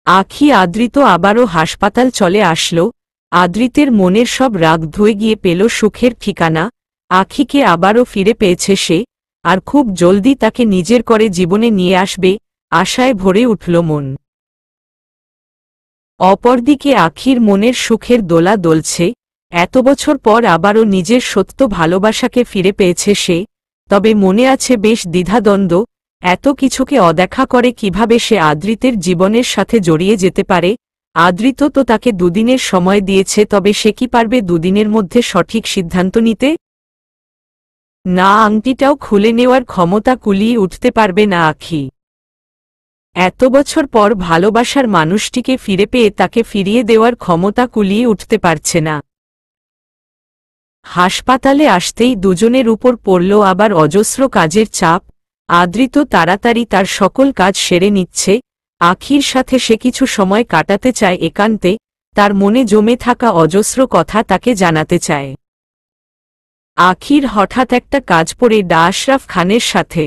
আখি আদ্রিত আবারও হাসপাতাল চলে আসল। আদ্রিতের মনের সব রাগ ধুয়ে গিয়ে পেল সুখের ঠিকানা। আখিকে আবারও ফিরে পেয়েছে সে, আর খুব জলদি তাকে নিজের করে জীবনে নিয়ে আসবে, আশায় ভরে উঠল মন। অপরদিকে আখির মনের সুখের দোলা দোলছে। এত বছর পর আবারও নিজের সত্য ভালোবাসাকে ফিরে পেয়েছে সে, তবে মনে আছে বেশ দ্বিধাদ্বন্দ্ব। এত কিছুকে অদেখা করে কিভাবে সে আদ্রিতের জীবনের সাথে জড়িয়ে যেতে পারে। আদ্রিত তো তাকে দুদিনের সময় দিয়েছে, তবে সে কি পারবে দুদিনের মধ্যে সঠিক সিদ্ধান্ত নিতে? না, আংটিটাও খুলে নেওয়ার ক্ষমতা কুলিয়ে উঠতে পারবে না আখি। এত বছর পর ভালোবাসার মানুষটিকে ফিরে পেয়ে তাকে ফিরিয়ে দেওয়ার ক্ষমতা কুলিয়ে উঠতে পারছে না। হাসপাতালে আসতেই দুজনের উপর পড়ল আবার অজস্র কাজের চাপ। আদ্রিত তাড়াতাড়ি তার সকল কাজ সেরে নিচ্ছে। আখির সাথে সে কিছু সময় কাটাতে চায় একান্তে, তার মনে জমে থাকা অজস্র কথা তাকে জানাতে চায়। আখির হঠাৎ একটা কাজ পড়ে আশরাফ খানের সাথে।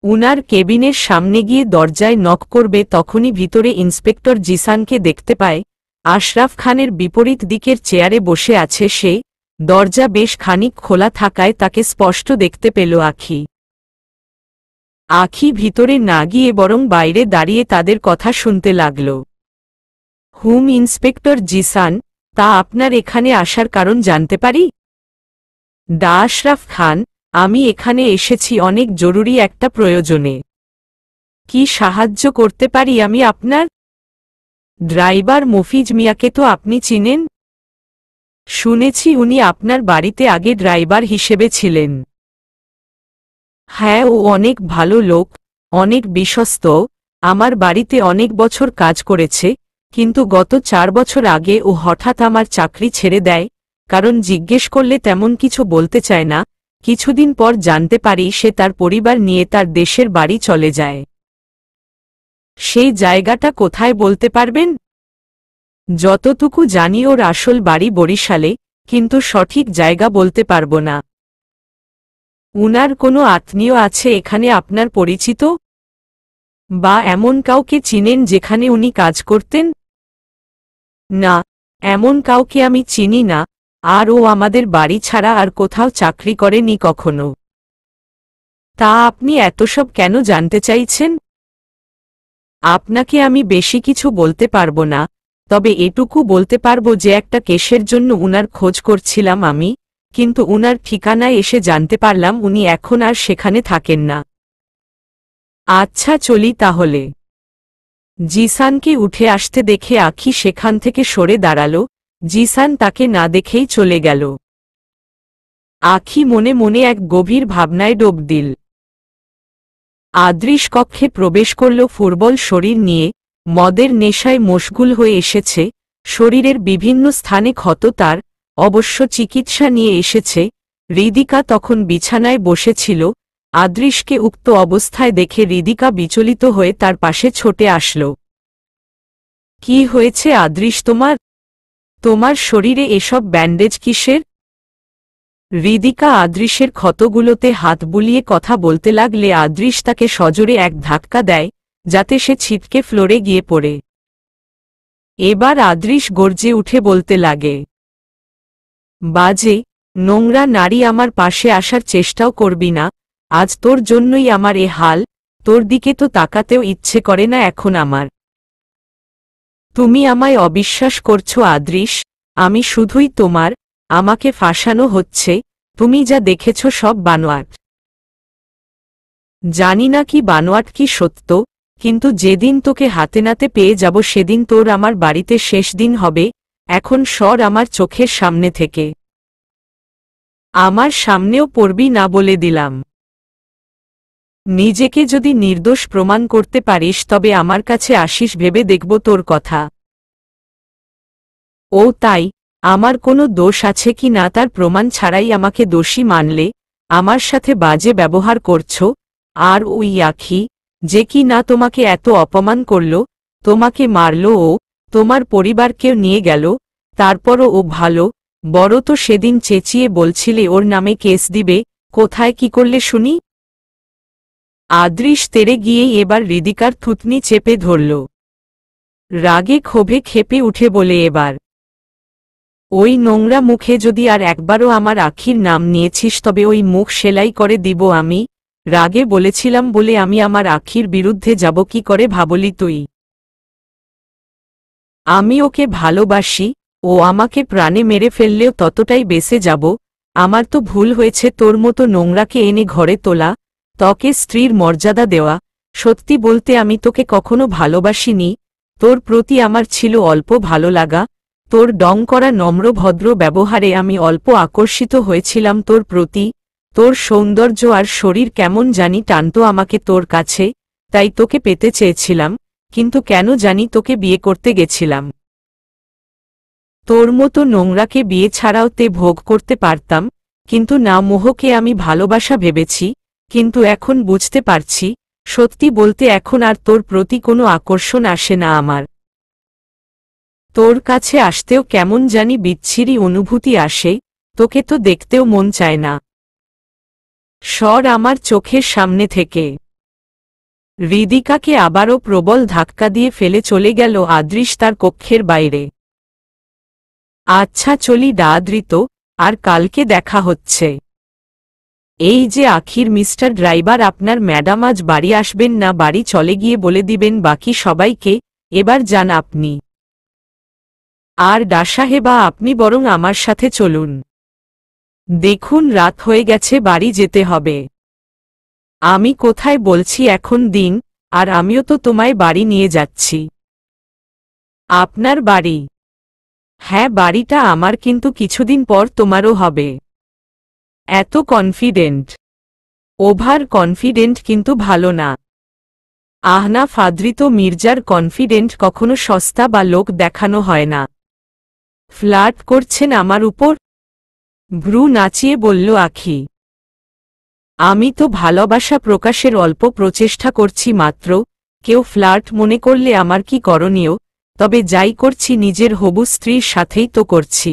উনার কেবিনের সামনে গিয়ে দরজায় নক করবে, তখনই ভিতরে ইন্সপেক্টর জিসানকে দেখতে পায়। আশরাফ খানের বিপরীত দিকের চেয়ারে বসে আছে সে। দরজা বেশ খানিক খোলা থাকায় তাকে স্পষ্ট দেখতে পেল আখি। আখি ভিতরে না গিয়ে বরং বাইরে দাঁড়িয়ে তাদের কথা শুনতে লাগল। হুম ইন্সপেক্টর জিসান, তা আপনার এখানে আসার কারণ জানতে পারি? আশরাফ খান, আমি এখানে এসেছি অনেক জরুরি একটা প্রয়োজনে। কি সাহায্য করতে পারি আমি আপনার? ড্রাইভার মফিজ মিয়াকে তো আপনি চিনেন? শুনেছি উনি আপনার বাড়িতে আগে ড্রাইভার হিসেবে ছিলেন। হ্যাঁ, ও অনেক ভালো লোক, অনেক বিশ্বস্ত। আমার বাড়িতে অনেক বছর কাজ করেছে, কিন্তু গত 4 বছর আগে ও হঠাৎ আমার চাকরি ছেড়ে দেয়। কারণ জিজ্ঞেস করলে তেমন কিছু বলতে চায় না। কিছুদিন পর জানতে পারি সে তার পরিবার নিয়ে তার দেশের বাড়ি চলে যায়। সেই জায়গাটা কোথায় বলতে পারবেন? যতটুকু জানি ওর আসল বাড়ি বরিশালে, কিন্তু সঠিক জায়গা বলতে পারব না। উনার কোনো আত্মীয় আছে এখানে আপনার পরিচিত? বা এমন কাউকে চিনেন যেখানে উনি কাজ করতেন? না, এমন কাউকে আমি চিনি না। আর ও আমাদের বাড়ি ছাড়া আর কোথাও চাকরি করেনি কখনো। তা আপনি এত সব কেন জানতে চাইছেন? আপনাকে আমি বেশি কিছু বলতে পারবো না, তবে এটুকু বলতে পারবো যে একটা কেসের জন্য উনার খোঁজ করছিলাম আমি, কিন্তু উনার ঠিকানায় এসে জানতে পারলাম উনি এখন আর সেখানে থাকেন না। আচ্ছা চলি তাহলে। জিসানকে উঠে আসতে দেখে আখি সেখান থেকে সরে দাঁড়াল। জিসান তাকে না দেখেই চলে গেল। আখি মনে মনে এক গভীর ভাবনায় ডোব দিল। আদৃশ কক্ষে প্রবেশ করল ফুটবল শরীর নিয়ে। মদের নেশায় মশগুল হয়ে এসেছে, শরীরের বিভিন্ন স্থানে ক্ষত তার, অবশ্য চিকিৎসা নিয়ে এসেছে। হৃদিকা তখন বিছানায় বসেছিল। আদৃশকে উক্ত অবস্থায় দেখে হৃদিকা বিচলিত হয়ে তার পাশে ছুটে আসল। কি হয়েছে আদৃশ তোমার? তোমার শরীরে এসব ব্যান্ডেজ কিসের? হৃদিকা আদৃশের ক্ষতগুলোতে হাত বুলিয়ে কথা বলতে লাগলে আদৃশ তাকে সজোরে এক ধাক্কা দেয়, যাতে সে ছিটকে ফ্লোরে গিয়ে পড়ে। এবার আদৃশ গর্জে উঠে বলতে লাগে, বাজে, নোংরা নারী, আমার পাশে আসার চেষ্টাও করবি না। আজ তোর জন্যই আমার এ হাল। তোর দিকে তো তাকাতেও ইচ্ছে করে না এখন আমার। তুমি আমায় অবিশ্বাস করছো আদৃশ, আমি শুধুই তোমার। আমাকে ফাঁসানো হচ্ছে। তুমি যা দেখেছ সব বানোয়াট। জানি না কি বানোয়াট কি সত্য, কিন্তু যেদিন তোকে হাতে নাতে পেয়ে যাব সেদিন তোর আমার বাড়িতে শেষ দিন হবে। এখন সর আমার চোখের সামনে থেকে। আমার সামনেও পড়বি না বলে দিলাম। নিজেকে যদি নির্দোষ প্রমাণ করতে পারিস তবে আমার কাছে আসিস, ভেবে দেখব তোর কথা। ও তাই, আমার কোনো দোষ আছে কি না তার প্রমাণ ছাড়াই আমাকে দোষী মানলে? আমার সাথে বাজে ব্যবহার করছো। আর ওই আখি, যে কি না তোমাকে এত অপমান করল, তোমাকে মারল, ও তোমার পরিবারকেও নিয়ে গেল। তারপরও ও ভালো, বড় তো সেদিন চেঁচিয়ে বলছিলে ওর নামে কেস দিবে। কোথায় কি করলে শুনি? আদৃশ তেরে গিয়েই এবার হৃদিকার থুতনি চেপে ধরল। রাগে ক্ষোভে ক্ষেপে উঠে বলে, এবার ওই নোংরা মুখে যদি আর একবারও আমার আখির নাম নিয়েছিস তবে ওই মুখ সেলাই করে দিব আমি। রাগে বলেছিলাম বলে আমি আমার আখির বিরুদ্ধে যাব কি করে ভাবলি তুই? আমি ওকে ভালোবাসি, ও আমাকে প্রাণে মেরে ফেললেও ততটাই বেঁচে যাব। আমার তো ভুল হয়েছে তোর মতো নোংরাকে এনে ঘরে তোলা, তোকে স্ত্রীর মর্যাদা দেওয়া। সত্যি বলতে আমি তোকে কখনো ভালোবাসিনি, তোর প্রতি আমার ছিল অল্প ভালো লাগা। তোর ডং করা নম্র ভদ্র ব্যবহারে আমি অল্প আকর্ষিত হয়েছিলাম তোর প্রতি। তোর সৌন্দর্য আর শরীর কেমন জানি টানতো আমাকে তোর কাছে, তাই তোকে পেতে চেয়েছিলাম, কিন্তু কেন জানি তোকে বিয়ে করতে গেছিলাম। তোর মতো নোংরাকে বিয়ে ছাড়াও তে ভোগ করতে পারতাম, কিন্তু না, মোহকে আমি ভালোবাসা ভেবেছি, কিন্তু এখন বুঝতে পারছি সত্যি বলতে এখন আর তোর প্রতি কোনো আকর্ষণ আসে না আমার। তোর কাছে আসতেও কেমন জানি বিচ্ছিরি অনুভূতি আসে, তোকে তো দেখতেও মন চায় না। সর আমার চোখের সামনে থেকে। হৃদিকাকে আবারও প্রবল ধাক্কা দিয়ে ফেলে চলে গেল আদৃশ তার কক্ষের বাইরে। আচ্ছা চলি আদৃত, আর কালকে দেখা হচ্ছে। এই যে আখির মিস্টার ড্রাইভার, আপনার ম্যাডাম আজ বাড়ি আসবেন না, বাড়ি চলে গিয়ে বলে দিবেন বাকি সবাইকে। এবার যান আপনি। আর ডাসাহেবা আপনি বরং আমার সাথে চলুন। দেখুন রাত হয়ে গেছে, বাড়ি যেতে হবে। আমি কোথায় বলছি এখন দিন, আর আমিও তো তোমায় বাড়ি নিয়ে যাচ্ছি। আপনার বাড়ি? হ্যাঁ বাড়িটা আমার, কিন্তু কিছুদিন পর তোমারও হবে। এত কনফিডেন্ট? ওভার কনফিডেন্ট কিন্তু ভালো না। আহনাফ আদৃত মির্জার কনফিডেন্ট কখনো সস্তা বা লোক দেখানো হয় না। ফ্লার্ট করছেন আমার উপর? ভ্রু নাচিয়ে বলল আখি। আমি তো ভালোবাসা প্রকাশের অল্প প্রচেষ্টা করছি মাত্র, কেউ ফ্লার্ট মনে করলে আমার কি করণীয়? তবে যাই করছি নিজের হবু স্ত্রীর সাথেই তো করছি।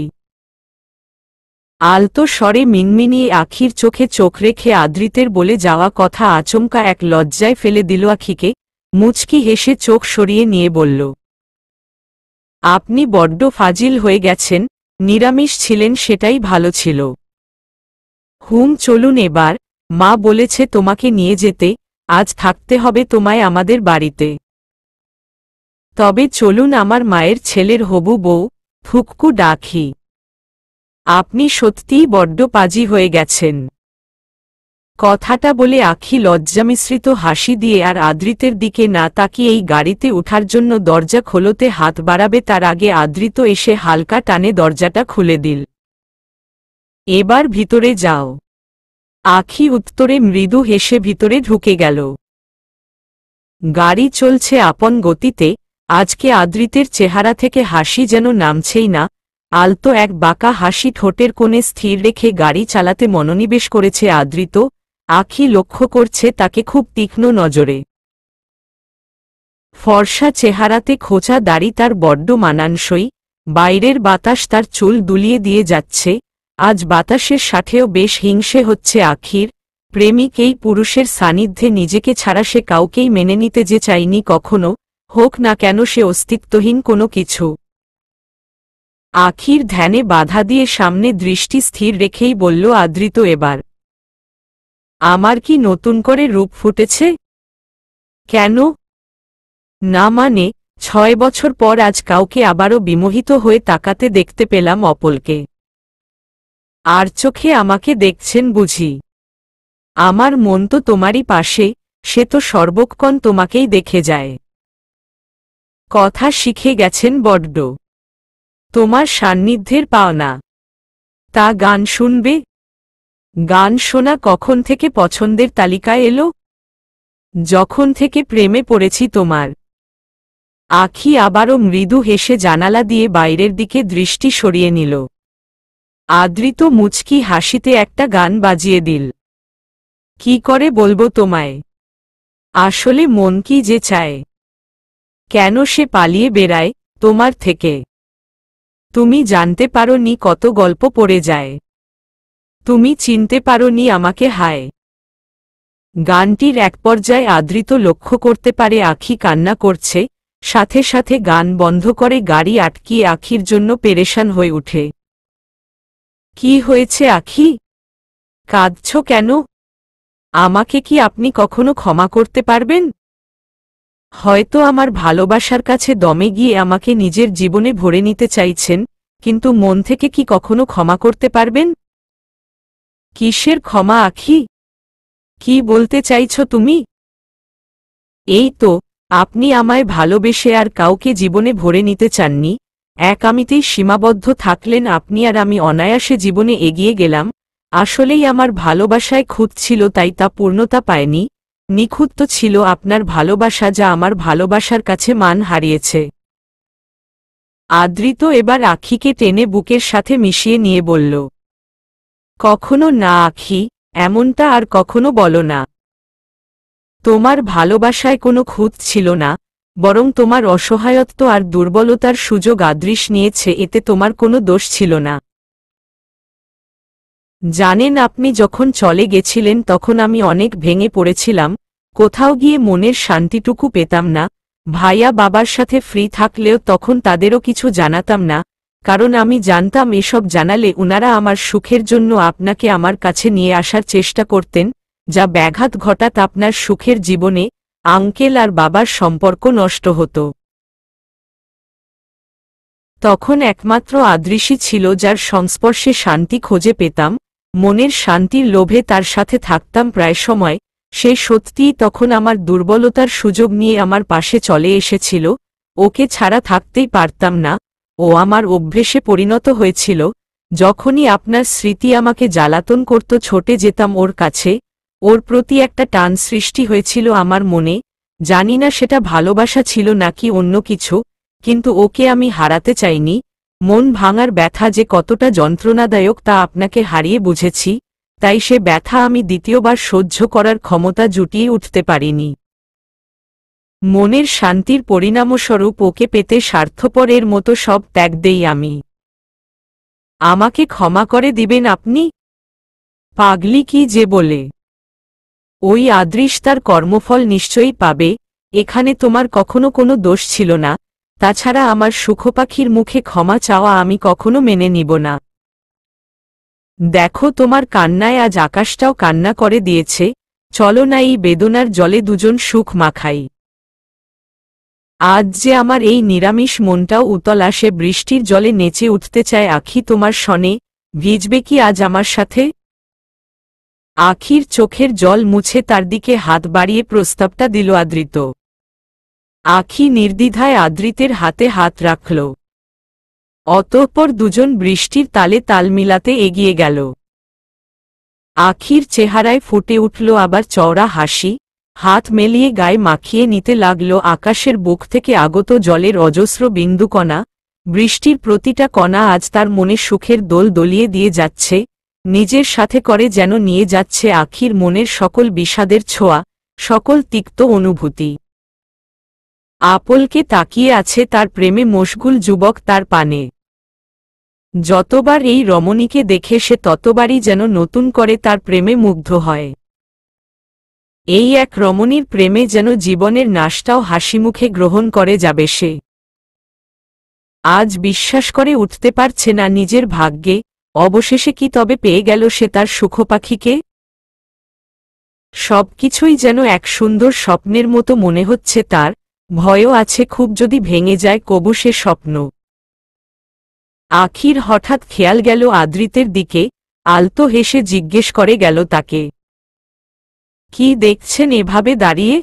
আলতো স্বরে মিনমিনিয়ে আখির চোখে চোখ রেখে আদৃতের বলে যাওয়া কথা আচমকা এক লজ্জায় ফেলে দিল আখিকে। মুচকি হেসে চোখ সরিয়ে নিয়ে বলল, আপনি বড্ড ফাজিল হয়ে গেছেন, নিরামিষ ছিলেন সেটাই ভালো ছিল। চলুন এবার, মা বলেছে তোমাকে নিয়ে যেতে, আজ থাকতে হবে তোমায় আমাদের বাড়িতে। তবে চলুন, আমার মায়ের ছেলের হবু বউ, ফুককু ডাকি। আপনি সত্যিই বড্ড পাজি হয়ে গেছেন। কথাটা বলে আখি লজ্জামিশ্রিত হাসি দিয়ে আর আদৃতের দিকে না তাকিয়ে এই গাড়িতে ওঠার জন্য দরজা খোলতে হাত বাড়াবে তার আগে আদৃত এসে হালকা টানে দরজাটা খুলে দিল। এবার ভিতরে যাও। আখি উত্তরে মৃদু হেসে ভিতরে ঢুকে গেল। গাড়ি চলছে আপন গতিতে। আজকে আদৃতের চেহারা থেকে হাসি যেন নামছেই না। আলতো এক বাঁকা হাসি ঠোঁটের কোণে স্থির রেখে গাড়ি চালাতে মনোনিবেশ করেছে আদৃত। আখি লক্ষ্য করছে তাকে খুব তীক্ষ্ণ নজরে। ফর্সা চেহারাতে খোঁচা দাড়ি তার বড্ড মানানসই। বাইরের বাতাস তার চুল দুলিয়ে দিয়ে যাচ্ছে। আজ বাতাসের সাথেও বেশ হিংসে হচ্ছে আখির। প্রেমিক এই পুরুষের সান্নিধ্যে নিজেকে ছাড়া সে কাউকেই মেনে নিতে যে চায়নি কখনো, হোক না কেন সে অস্তিত্বহীন কোনো কিছু। আখির ধ্যানে বাধা দিয়ে সামনে দৃষ্টি স্থির রেখেই বলল আদৃত, এবার আমার কি নতুন করে রূপ ফুটেছে? কেন? না মানে, 6 বছর পর আজ কাউকে আবারও বিমোহিত হয়ে তাকাতে দেখতে পেলাম অপলকে। আর চোখে আমাকে দেখছেন বুঝি? আমার মন তো তোমারই পাশে, সে তো সর্বক্ষণ তোমাকেই দেখে যায়। কথা শিখে গেছেন বড্ড। তোমার সান্নিধ্যের পাওনা। তা গান শুনবে? গান শোনা কখন থেকে পছন্দের তালিকায় এলো? যখন থেকে প্রেমে পড়েছি তোমার। আখি আবারও মৃদু হেসে জানালা দিয়ে বাইরের দিকে দৃষ্টি সরিয়ে নিল। আদৃত মুচকি হাসিতে একটা গান বাজিয়ে দিল। কি করে বলবো তোমায়? আসলে মন কি যে চায়। কেন সে পালিয়ে বেড়ায় তোমার থেকে? তুমি জানতে পারো নি কত গল্প পড়ে যায়। তুমি চিনতে পারো নি আমাকে হায়। গানটির এক পর্যায়ে আদৃত লক্ষ্য করতে পারে আখি কান্না করছে। সাথে সাথে গান বন্ধ করে গাড়ি আটকিয়ে আখির জন্য পেরেশান হয়ে ওঠে। কি হয়েছে আখি? কাঁদছ কেন? আমাকে কি আপনি কখনো ক্ষমা করতে পারবেন? হয়তো আমার ভালোবাসার কাছে দমে গিয়ে আমাকে নিজের জীবনে ভরে নিতে চাইছেন, কিন্তু মন থেকে কি কখনো ক্ষমা করতে পারবেন? কিসের ক্ষমা আখি? কি বলতে চাইছ তুমি? এই তো, আপনি আমায় ভালোবেসে আর কাউকে জীবনে ভরে নিতে চাননি, এক আমিতেই সীমাবদ্ধ থাকলেন আপনি আর আমি অনায়াসে জীবনে এগিয়ে গেলাম। আসলেই আমার ভালোবাসায় খুঁত ছিল, তাই তা পূর্ণতা পায়নি। নিখুঁত তো ছিল আপনার ভালোবাসা, যা আমার ভালোবাসার কাছে মান হারিয়েছে। আদৃত এবার আখিকে টেনে বুকের সাথে মিশিয়ে নিয়ে বলল, কখনো না আখি, এমনটা আর কখনো বলো না। তোমার ভালোবাসায় কোনো খুঁত ছিল না, বরং তোমার অসহায়ত্ব আর দুর্বলতার সুযোগ আদৃশ নিয়েছে, এতে তোমার কোনো দোষ ছিল না। জানেন, আপনি যখন চলে গেছিলেন তখন আমি অনেক ভেঙে পড়েছিলাম, কোথাও গিয়ে মনের শান্তিটুকু পেতাম না। ভাইয়া বাবার সাথে ফ্রি থাকলেও তখন তাদেরও কিছু জানাতাম না, কারণ আমি জানতাম এসব জানালে উনারা আমার সুখের জন্য আপনাকে আমার কাছে নিয়ে আসার চেষ্টা করতেন, যা ব্যাঘাত ঘটাত আপনার সুখের জীবনে। আঙ্কেল আর বাবার সম্পর্ক নষ্ট হতো। তখন একমাত্র আদৃশই ছিল যার সংস্পর্শে শান্তি খুঁজে পেতাম, মনের শান্তির লোভে তার সাথে থাকতাম প্রায় সময়। সে সত্যিই তখন আমার দুর্বলতার সুযোগ নিয়ে আমার পাশে চলে এসেছিল। ওকে ছাড়া থাকতেই পারতাম না, ও আমার অভ্যেসে পরিণত হয়েছিল। যখনই আপনার স্মৃতি আমাকে জ্বালাতন করত ছুটে যেতাম ওর কাছে। ওর প্রতি একটা টান সৃষ্টি হয়েছিল আমার মনে, জানি না সেটা ভালোবাসা ছিল নাকি অন্য কিছু, কিন্তু ওকে আমি হারাতে চাইনি। মন ভাঙার ব্যথা যে কতটা যন্ত্রণাদায়ক তা আপনাকে হারিয়ে বুঝেছি, তাই সে ব্যথা আমি দ্বিতীয়বার সহ্য করার ক্ষমতা জুটিয়ে উঠতে পারিনি। মনের শান্তির পরিণামস্বরূপ ওকে পেতে স্বার্থপরের মতো সব ত্যাগ দেই আমি। আমাকে ক্ষমা করে দিবেন আপনি? পাগলি কি যে বলে! ওই আদৃশ তার কর্মফল নিশ্চয়ই পাবে, এখানে তোমার কখনো কোনো দোষ ছিল না। তাছাড়া আমার সুখপাখির মুখে ক্ষমা চাওয়া আমি কখনো মেনে নিব না। দেখো, তোমার কান্নায় আজ আকাশটাও কান্না করে দিয়েছে, চলো না এই বেদনার জলে দুজন সুখ মাখাই। আজ যে আমার এই নিরামিষ মনটাও উতল আসে বৃষ্টির জলে নেচে উঠতে চায় আখি তোমার সনে, ভিজবে কি আজ আমার সাথে? আখির চোখের জল মুছে তার দিকে হাত বাড়িয়ে প্রস্তাবটা দিল আদৃত। আখি নির্দ্বিধায় আদৃতের হাতে হাত রাখল। অতঃপর দুজন বৃষ্টির তালে তাল মিলাতে এগিয়ে গেল। আখির চেহারায় ফুটে উঠল আবার চওড়া হাসি, হাত মেলিয়ে গায়ে মাখিয়ে নিতে লাগল আকাশের বুক থেকে আগত জলের অজস্র বিন্দুকণা। বৃষ্টির প্রতিটা কণা আজ তার মনে সুখের দোল দলিয়ে দিয়ে যাচ্ছে, নিজের সাথে করে যেন নিয়ে যাচ্ছে আখির মনের সকল বিষাদের ছোঁয়া, সকল তিক্ত অনুভূতি। আপলকে তাকিয়ে আছে তার প্রেমে মশগুল যুবক তার পানে। যতবার এই রমণীকে দেখে সে ততবারই যেন নতুন করে তার প্রেমে মুগ্ধ হয়। এই এক রমণীর প্রেমে যেন জীবনের নাশটাও হাসিমুখে গ্রহণ করে যাবে সে। আজ বিশ্বাস করে উঠতে পারছে না নিজের ভাগ্যে, অবশেষে কি তবে পেয়ে গেল সে তার সুখপাখিকে? সবকিছুই যেন এক সুন্দর স্বপ্নের মতো মনে হচ্ছে তার, ভয়ও আছে খুব যদি ভেঙে যায় কবু সে স্বপ্ন। আখির হঠাৎ খেয়াল গেল আদৃতের দিকে, আলতো হেসে জিজ্ঞেস করে গেল তাকে, কি দেখছেন এভাবে দাঁড়িয়ে?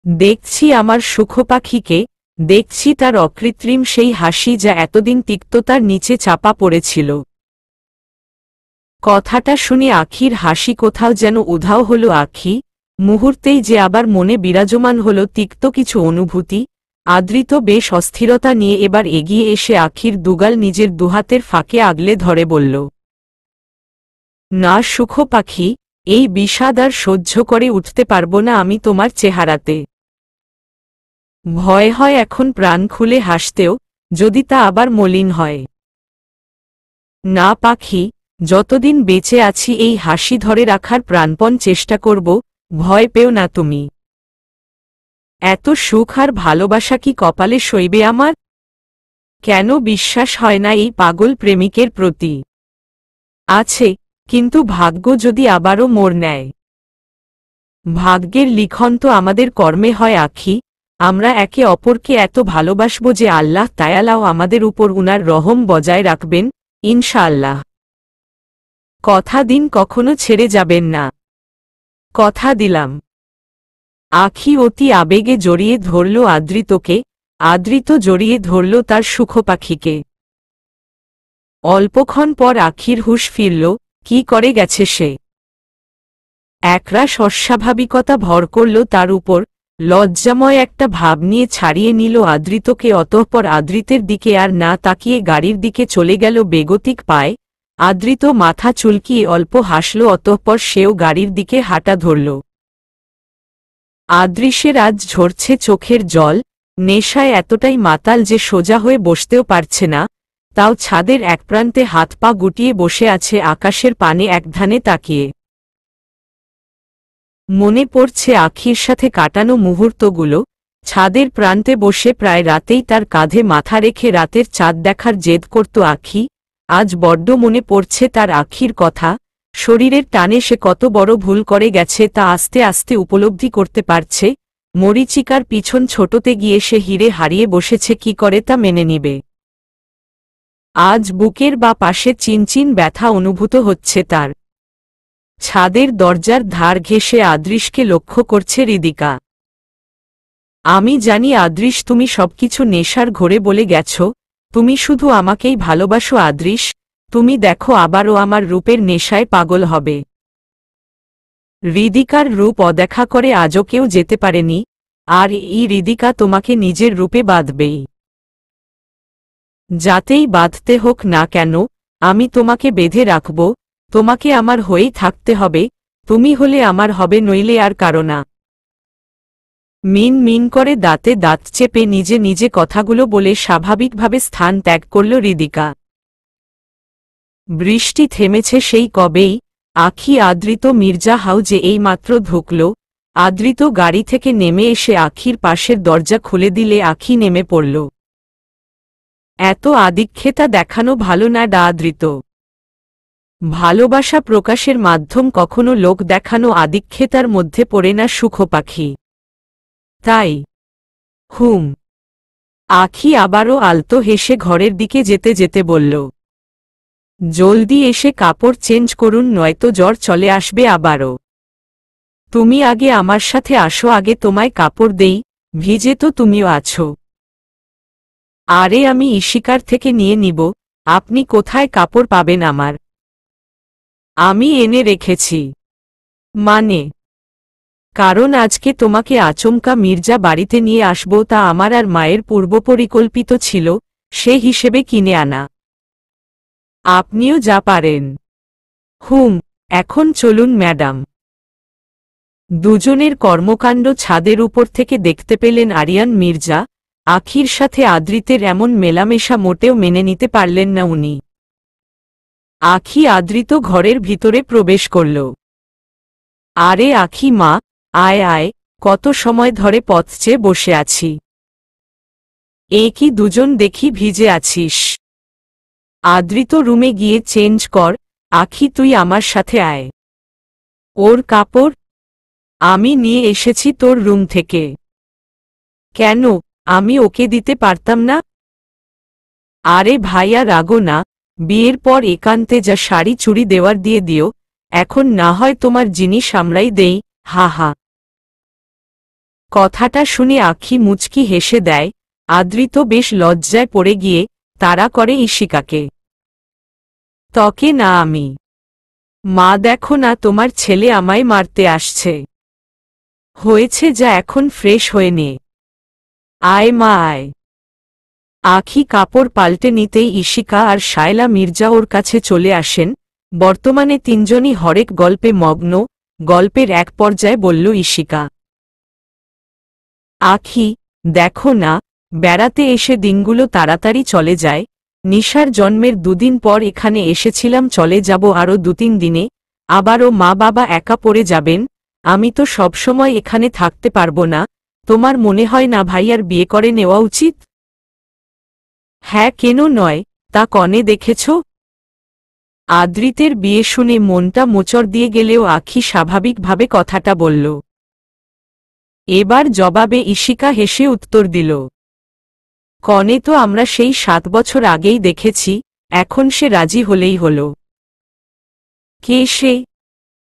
দেখছি আমার সুখপাখিকে, দেখছি তার অকৃত্রিম সেই হাসি যা এতদিন তিক্ততার নিচে চাপা পড়েছিল। কথাটা শুনে আখির হাসি কোথাও যেন উধাও হল। আখি মুহূর্তেই যে আবার মনে বিরাজমান হল তিক্ত কিছু অনুভূতি। আদৃত বেশ অস্থিরতা নিয়ে এবার এগিয়ে এসে আখির দুগাল নিজের দুহাতের ফাঁকে আগলে ধরে বলল, না সুখ পাখি, এই বিষাদ আর সহ্য করে উঠতে পারব না আমি তোমার চেহারাতে। ভয় হয় এখন প্রাণ খুলে হাসতেও, যদি তা আবার মলিন হয়। না পাখি, যতদিন বেঁচে আছি এই হাসি ধরে রাখার প্রাণপণ চেষ্টা করব, ভয় পেও না তুমি। এত সুখ আর ভালোবাসা কি কপালে সইবে আমার? কেন বিশ্বাস হয় না এই পাগল প্রেমিকের প্রতি? আছে, কিন্তু ভাগ্য যদি আবারও মোড় নেয়। ভাগ্যের লিখন তো আমাদের কর্মে হয় আখি। আমরা একে অপরকে এত ভালোবাসব যে আল্লাহ তায়ালাও আমাদের উপর উনার রহম বজায় রাখবেন, ইনশাআল্লাহ। কথা দিন কখনো ছেড়ে যাবেন না। কথা দিলাম। আখি অতি আবেগে জড়িয়ে ধরল আদ্রিতকে, আদ্রিত জড়িয়ে ধরল তার সুখপাখিকে। অল্পক্ষণ পর আখির হুঁশ ফিরল, কি করে গেছে সে। একরাশ অস্বাভাবিকতা ভর করল তার উপর, লজ্জাময় একটা ভাব নিয়ে ছাড়িয়ে নিল আদ্রিতকে। অতঃপর আদ্রিতের দিকে আর না তাকিয়ে গাড়ির দিকে চলে গেল বেগতিক পায়। আদ্রিত মাথা চুলকিয়ে অল্প হাসল, অতঃপর সেও গাড়ির দিকে হাঁটা ধরল। আদৃশ্যের আজ ঝরছে চোখের জল, নেশায় এতটাই মাতাল যে সোজা হয়ে বসতেও পারছে না, তাও ছাদের এক প্রান্তে হাত পা গুটিয়ে বসে আছে আকাশের পানে একধানে তাকিয়ে। মনে পড়ছে আখির সাথে কাটানো মুহূর্তগুলো। ছাদের প্রান্তে বসে প্রায় রাতেই তার কাঁধে মাথা রেখে রাতের চাঁদ দেখার জেদ করত আখি। আজ বড্ড মনে পড়ছে তার আখির কথা। শরীরের টানে সে কত বড় ভুল করে গেছে তা আস্তে আস্তে উপলব্ধি করতে পারছে। মরীচিকার পিছন ছোটতে গিয়ে সে হিরে হারিয়ে বসেছে, কি করে তা মেনে নিবে। আজ বুকের বা পাশে চিনচিন ব্যথা অনুভূত হচ্ছে তার। ছাদের দরজার ধার ঘেঁষে আদৃশকে লক্ষ্য করছে হৃদিকা। আমি জানি আদৃশ, তুমি সবকিছু নেশার ঘোরে বলে গেছ, তুমি শুধু আমাকেই ভালোবাসো আদৃশ। তুমি দেখো আবারও আমার রূপের নেশায় পাগল হবে। হৃদিকার রূপ অদেখা করে আজও কেউ যেতে পারেনি, আর এই হৃদিকা তোমাকে নিজের রূপে বাঁধবেই। যাতেই বাঁধতে হোক না কেন, আমি তোমাকে বেঁধে রাখব। তোমাকে আমার হয়েই থাকতে হবে, তুমি হলে আমার হবে, নইলে আর কারো না। মিন মিন করে দাঁতে দাঁত চেপে নিজে নিজে কথাগুলো বলে স্বাভাবিকভাবে স্থান ত্যাগ করল হৃদিকা। বৃষ্টি থেমেছে সেই কবেই। আখি আদৃত মির্জা হাউজে এইমাত্র ঢুকল। আদৃত গাড়ি থেকে নেমে এসে আখির পাশের দরজা খুলে দিলে আখি নেমে পড়ল। এত আদিক্ষেতা দেখানো ভালো না ডা আদৃত। ভালোবাসা প্রকাশের মাধ্যম কখনো লোক দেখানো আদিক্ষেতার মধ্যে পড়ে না সুখপাখি। তাই আখি আবারও আলতো হেসে ঘরের দিকে যেতে যেতে বলল, জলদি এসে কাপড় চেঞ্জ করুন, নয়তো জ্বর চলে আসবে আবারও। তুমি আগে আমার সাথে আসো, আগে তোমায় কাপড় দেই, ভিজে তো তুমিও আছো। আরে আমি ইশিকার থেকে নিয়ে নিব, আপনি কোথায় কাপড় পাবেন আমার? আমি এনে রেখেছি। মানে? কারণ আজকে তোমাকে আচমকা মির্জা বাড়িতে নিয়ে আসব, তা আমার আর মায়ের পূর্বপরিকল্পিত ছিল, সে হিসেবে কিনে আনা। আপনিও যা পারেন। এখন চলুন ম্যাডাম। দুজনের কর্মকাণ্ড ছাদের উপর থেকে দেখতে পেলেন আরিয়ান মির্জা। আখির সাথে আদৃতের এমন মেলামেশা মোটেও মেনে নিতে পারলেন না উনি। আখি আদৃত ঘরের ভিতরে প্রবেশ করল। আরে আখি মা, আয় আয়, কত সময় ধরে পথ চেয়ে বসে আছি। এ কি দুজন দেখি ভিজে আছিস। আদৃত রুমে গিয়ে চেঞ্জ কর। আখি তুই আমার সাথে আয়। ওর কাপড় আমি নিয়ে এসেছি তোর রুম থেকে। কেন, আমি ওকে দিতে পারতাম না? আরে ভাইয়া রাগো না, বিয়ের পর একান্তে যা শাড়ি চুড়ি দেওয়ার দিয়ে দিও, এখন না হয় তোমার জিনিস আমরাই দেই। হা হা। কথাটা শুনে আখি মুচকি হেসে দেয়। আদৃত বেশ লজ্জায় পড়ে গিয়ে তাড়া করে ইশিকাকে। তকে না আমি। মা দেখো না, তোমার ছেলে আমায় মারতে আসছে। হয়েছে যা, এখন ফ্রেশ হয়ে নে। আয় মা আয়। আখি কাপড় পাল্টে নিতেই ইশিকা আর শায়লা মির্জা ওর কাছে চলে আসেন। বর্তমানে তিনজনই হরেক গল্পে মগ্ন। গল্পের এক পর্যায়ে বলল ইশিকা, আখি দেখো না, বেড়াতে এসে দিনগুলো তাড়াতাড়ি চলে যায়। নিশার জন্মের দুদিন পর এখানে এসেছিলাম, চলে যাব আরও 2-3 দিনে। আবারও মা বাবা একা পড়ে যাবেন। আমি তো সবসময় এখানে থাকতে পারবো না, তোমার মনে হয় না ভাইয়ার বিয়ে করে নেওয়া উচিত? হ্যাঁ, কেন নয়, তা কনে দেখেছ? আদ্রিতের বিয়ে শুনে মনটা মোচড় দিয়ে গেলেও আখি স্বাভাবিকভাবে কথাটা বলল। এবার জবাবে ঈশিকা হেসে উত্তর দিল, কনে তো আমরা সেই 7 বছর আগেই দেখেছি, এখন সে রাজি হলেই হল। কে সে?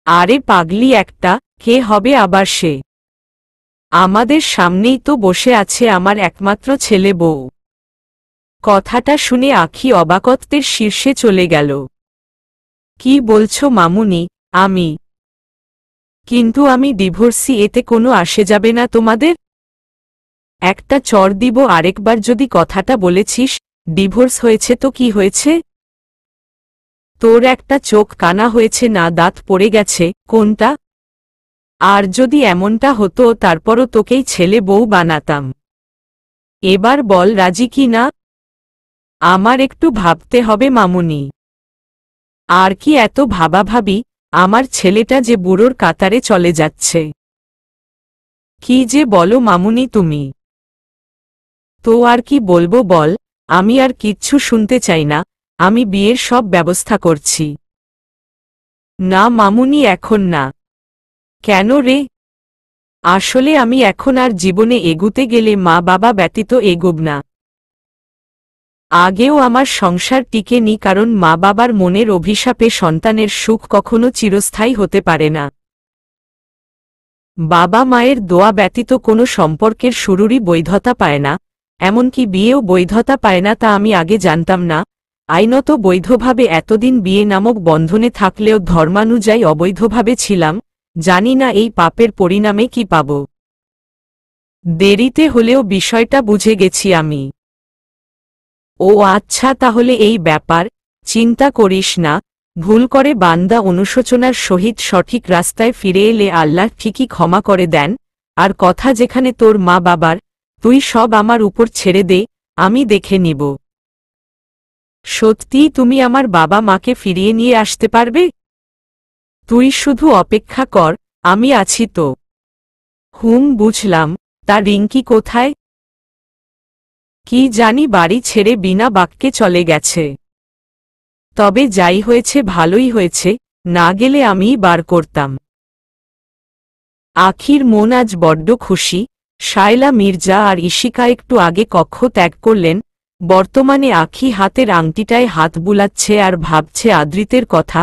আরে পাগলি একটা, কে হবে আবার সে? আমাদের সামনেই তো বসে আছে আমার একমাত্র ছেলে বউ। কথাটা শুনে আখি অবাকত্বের শীর্ষে চলে গেল। কি বলছো মামুনি? আমি? কিন্তু আমি ডিভোর্সি, এতে কোনো আসে যাবে না তোমাদের? একটা চড় দিব আরেকবার যদি কথাটা বলেছিস ডিভোর্স হয়েছে তো কি হয়েছে? তোর একটা চোখ কানা হয়েছে না দাঁত পড়ে গেছে কোনটা? আর যদি এমনটা হতো তারপরও তোকেই ছেলে বউ বানাতাম। এবার বল রাজি কি না? আমার একটু ভাবতে হবে মামুনি। আর কি এত ভাবাভাবি, আমার ছেলেটা যে বুড়োর কাতারে চলে যাচ্ছে। কি যে বলো মামুনি তুমি। তো আর কি বলবো বল, আমি আর কিচ্ছু শুনতে চাই না, আমি বিয়ের সব ব্যবস্থা করছি। না মামুনি, এখন না। কেন রে? আসলে আমি এখন আর জীবনে এগুতে গেলে মা বাবা ব্যতীত এগোব না। আগেও আমার সংসার টিকেনি, কারণ মা বাবার মনের অভিশাপে সন্তানের সুখ কখনো চিরস্থায়ী হতে পারে না। বাবা মায়ের দোয়া ব্যতীত কোনো সম্পর্কের শুরুরই বৈধতা পায় না, এমনকি বিয়েও বৈধতা পায় না। তা আমি আগে জানতাম না। আইনত বৈধভাবে এতদিন বিয়ে নামক বন্ধনে থাকলেও ধর্মানুযায়ী অবৈধভাবে ছিলাম, জানি না এই পাপের পরিণামে কি পাব। দেরিতে হলেও বিষয়টা বুঝে গেছি আমি। ও আচ্ছা, তাহলে এই ব্যাপার। চিন্তা করিস না, ভুল করে বান্দা অনুশোচনার সহিত সঠিক রাস্তায় ফিরে এলে আল্লাহ ঠিকই ক্ষমা করে দেন। আর কথা যেখানে তোর মা বাবার, তুই সব আমার উপর ছেড়ে দে, আমি দেখে নিব। সত্যিই তুমি আমার বাবা মাকে ফিরিয়ে নিয়ে আসতে পারবে? তুই শুধু অপেক্ষা কর, আমি আছি তো। বুঝলাম। তা রিঙ্কি কোথায়? কি জানি, বাড়ি ছেড়ে বিনা বাক্যে চলে গেছে। তবে যাই হয়েছে ভালোই হয়েছে, না গেলে আমিই বার করতাম। আখির মন আজ বড্ড খুশি। শায়লা মির্জা আর ঈশিকা একটু আগে কক্ষ ত্যাগ করলেন। বর্তমানে আখি হাতের আংটিটায় হাত বুলাচ্ছে আর ভাবছে আদ্রিতের কথা।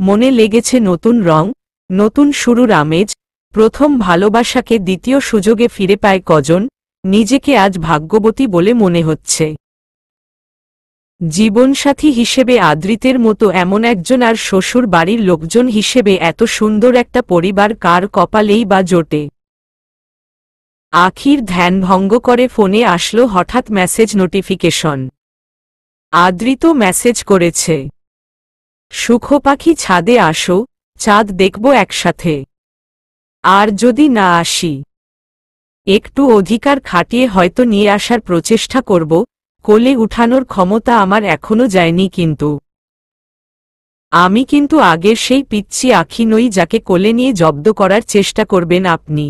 মনে লেগেছে নতুন রং, নতুন শুরুর আমেজ। প্রথম ভালোবাসাকে দ্বিতীয় সুযোগে ফিরে পায় কজন। নিজেকে আজ ভাগ্যবতী বলে মনে হচ্ছে। জীবনসাথী হিসেবে আদ্রিতের মতো এমন একজন, আর শ্বশুর বাড়ির লোকজন হিসেবে এত সুন্দর একটা পরিবার কার কপালেই বা জোটে। আখির ধ্যান ভঙ্গ করে ফোনে আসলো হঠাৎ মেসেজ নোটিফিকেশন। আদ্রিত মেসেজ করেছে, সুখ পাখি ছাদে আসো, চাঁদ দেখব একসাথে। আর যদি না আসি, একটু অধিকার খাটিয়ে হয়তো নিয়ে আসার প্রচেষ্টা করব। কোলে উঠানোর ক্ষমতা আমার এখনো যায়নি, কিন্তু আমি কিন্তু আগের সেই পিচ্চি আখি নই যাকে কোলে নিয়ে জব্দ করার চেষ্টা করবেন আপনি।